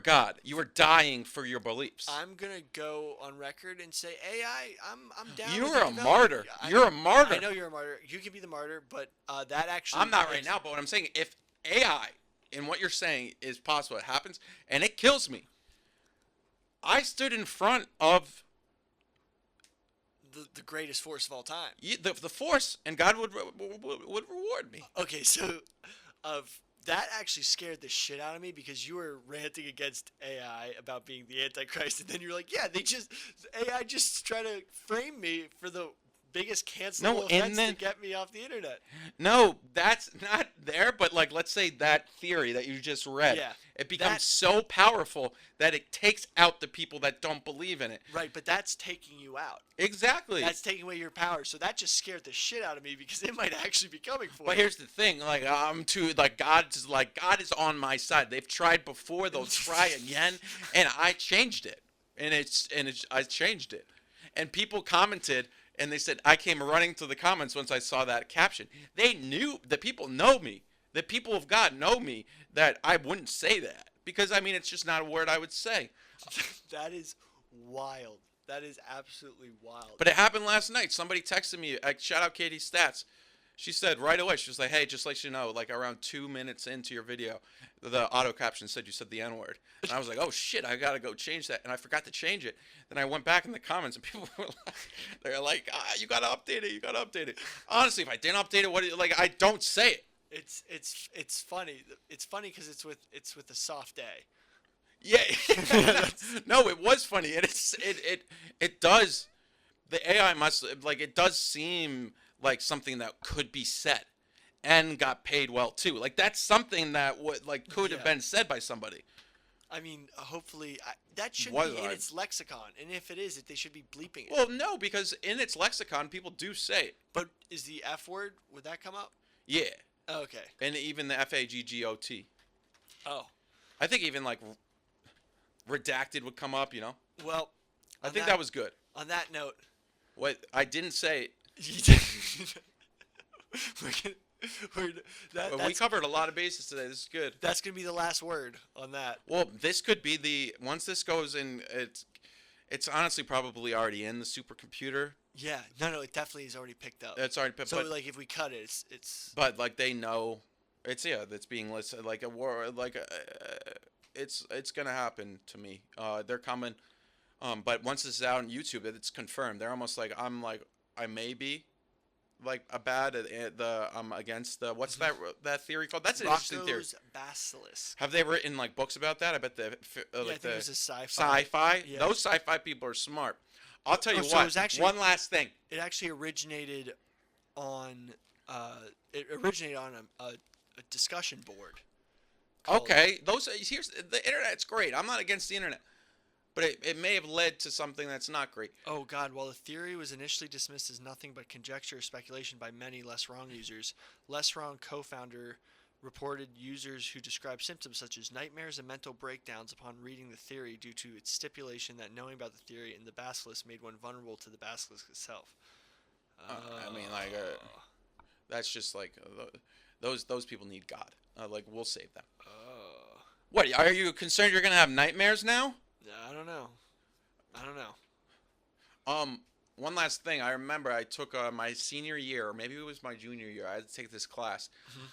God. You are dying for your beliefs. I'm going to go on record and say, AI, I'm down. You're with a development. martyr. You're a martyr. I know you're a martyr. You can be the martyr, but that actually. I'm not right now, but what I'm saying, if AI and what you're saying is possible, it happens, and it kills me. I stood in front of The greatest force of all time. the force, and God would reward me. Okay, so that actually scared the shit out of me because you were ranting against AI about being the Antichrist, and then you're like, yeah, AI just try to frame me for the biggest cancelable offense to get me off the internet. No, that's not there, but like, let's say that theory that you just read, Yeah, it becomes so powerful that it takes out the people that don't believe in it. Right, but that's taking you out. Exactly. That's taking away your power. So that just scared the shit out of me because it might actually be coming for But you. here's the thing, God is on my side. They've tried before, they'll try again, and I changed it. I changed it. And people commented and they said, I came running to the comments once I saw that caption. They knew, the people know me. The people of God know me that I wouldn't say that. Because, I mean, it's just not a word I would say. That is wild. That is absolutely wild. But it happened last night. Somebody texted me, shout out Katie Stats. She said right away, she was like, hey, just let you know, like around 2 minutes into your video, the auto caption said you said the N-word. And I was like, oh shit, I gotta go change that. And I forgot to change it. Then I went back in the comments and people were like, they're like, you gotta update it, you gotta update it. Honestly, if I didn't update it, I don't say it. It's funny. It's funny because it's with a soft day. Yeah. No, it was funny. And it does, the AI must, like, it does seem like something that could be said and got paid well too. Like, that's something that could have been said by somebody. I mean, hopefully that should Was be in I? its lexicon, and if it is, they should be bleeping it. Well, no, because in its lexicon, people do say it. But is the F word? Would that come up? Yeah. Oh, okay. And even the FAGGOT. Oh. I think even like redacted would come up, you know? Well, I think that was good. On that note, What I didn't say, we covered a lot of bases today. This is good. That's gonna be the last word on that. Well, this could be once this goes in, it's honestly probably already in the supercomputer. Yeah. No, it definitely is already picked up. It's already picked. So like if we cut it, it's. But like they know, that's being listed like a war, it's gonna happen to me. They're coming. But once this is out on YouTube, it's confirmed. They're almost like I may be like a bad against the what's that theory called? That's an interesting theory. Rocco's basilisk. Have they written like books about that? I bet I think it was a sci-fi. Sci-fi. Yeah. Those sci-fi people are smart. I'll tell you So what. it was actually, one last thing. It actually originated on a discussion board. Okay, here's the internet's great. I'm not against the internet. But it may have led to something that's not great. Oh, God. While the theory was initially dismissed as nothing but conjecture or speculation by many Less Wrong users, Less Wrong co-founder reported users who described symptoms such as nightmares and mental breakdowns upon reading the theory due to its stipulation that knowing about the theory and the basilisk made one vulnerable to the basilisk itself. I mean, that's just like those people need God. We'll save them. What, are you concerned you're going to have nightmares now? I don't know. one last thing. I remember I took my senior year, or maybe it was my junior year. I had to take this class.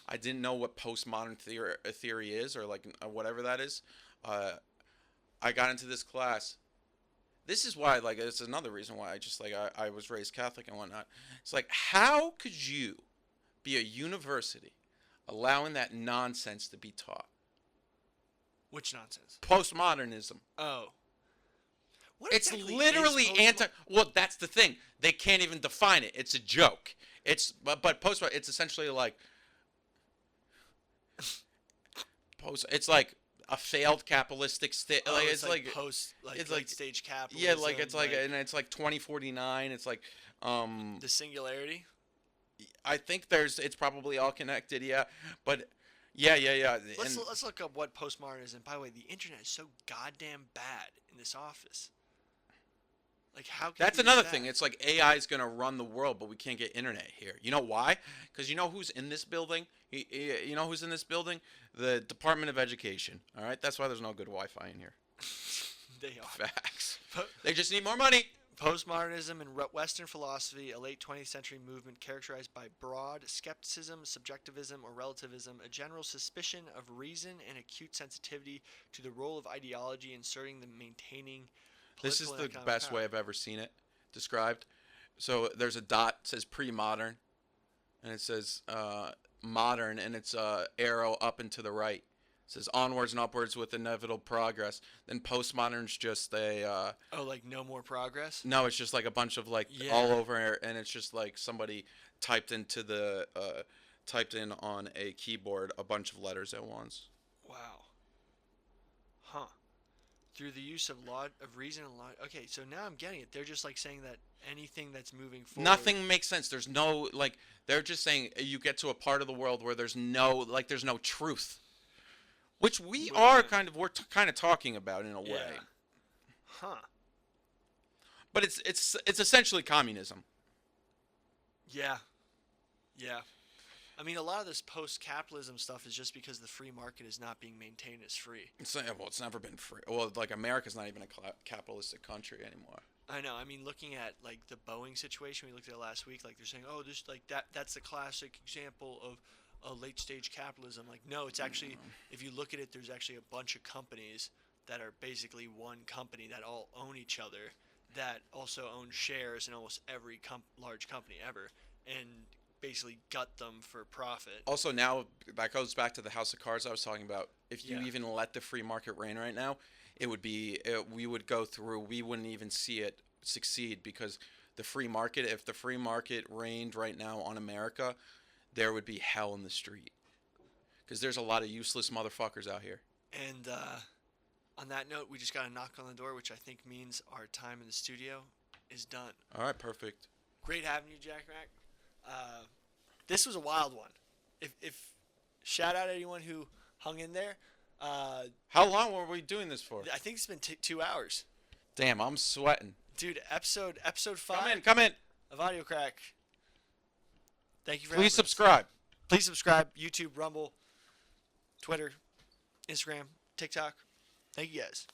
I didn't know what postmodern theory is, or like whatever that is. I got into this class. This is why, like, it's another reason why I was raised Catholic and whatnot. It's like, how could you be a university allowing that nonsense to be taught? Which nonsense? Postmodernism. Oh. What It's exactly literally is anti. Well, that's the thing. They can't even define it. It's a joke. But postmodern. It's essentially like It's like a failed capitalistic state. Oh, like it's like post, like it's late like stage capitalism. yeah, like it's like and it's like 2049. It's like the singularity. I think it's probably all connected. Yeah, but yeah. Let's look up what postmodernism. By the way, the internet is so goddamn bad in this office. Like, how can That's you do another that? thing. It's like AI is going to run the world, but we can't get internet here. You know why? Because you know who's in this building? You know who's in this building? The Department of Education. All right? That's why there's no good Wi-Fi in here. They are. Facts. They just need more money. Postmodernism in Western philosophy, a late 20th century movement characterized by broad skepticism, subjectivism, or relativism, a general suspicion of reason, and acute sensitivity to the role of ideology inserting the maintaining This is political the and economic best power. way I've ever seen it described. So there's a dot, it says pre-modern, and it says modern, and it's arrow up and to the right. It says onwards and upwards with inevitable progress. Then postmodern's just a Oh, like no more progress? no, it's just like a bunch of like Yeah. all over, and it's just like somebody typed in on a keyboard a bunch of letters at once. Wow. Huh. Through the use of reason and law. Okay, so now I'm getting it. They're just like saying that anything that's moving forward. Nothing makes sense. There's no like they're just saying you get to a part of the world where there's no truth, which we're kind of talking about in a way. Yeah. Huh. But it's essentially communism. Yeah. Yeah. I mean, a lot of this post-capitalism stuff is just because the free market is not being maintained as free. It's never been free. Well, like America's not even a capitalistic country anymore. I know. I mean, looking at like the Boeing situation we looked at last week, like they're saying, "Oh, this like that's the classic example of a late-stage capitalism." Like, no, it's actually if you look at it, there's actually a bunch of companies that are basically one company that all own each other, that also own shares in almost every large company ever, and basically gut them for profit. Also, now that goes back to the House of Cards I was talking about. If you Yeah. even let the free market reign right now, we wouldn't even see it succeed, because the free market, if the free market reigned right now on America, there would be hell in the street, because there's a lot of useless motherfuckers out here. And on that note, we just got a knock on the door, which I think means our time in the studio is done. All right, perfect. Great having you, Jack Mac. This was a wild one. If shout out anyone who hung in there. How long were we doing this for? I think it's been 2 hours. Damn, I'm sweating. Dude, episode 5 Come in. of Audio Crack. Thank you for having Please us. subscribe. Please subscribe. YouTube, Rumble, Twitter, Instagram, TikTok. Thank you guys.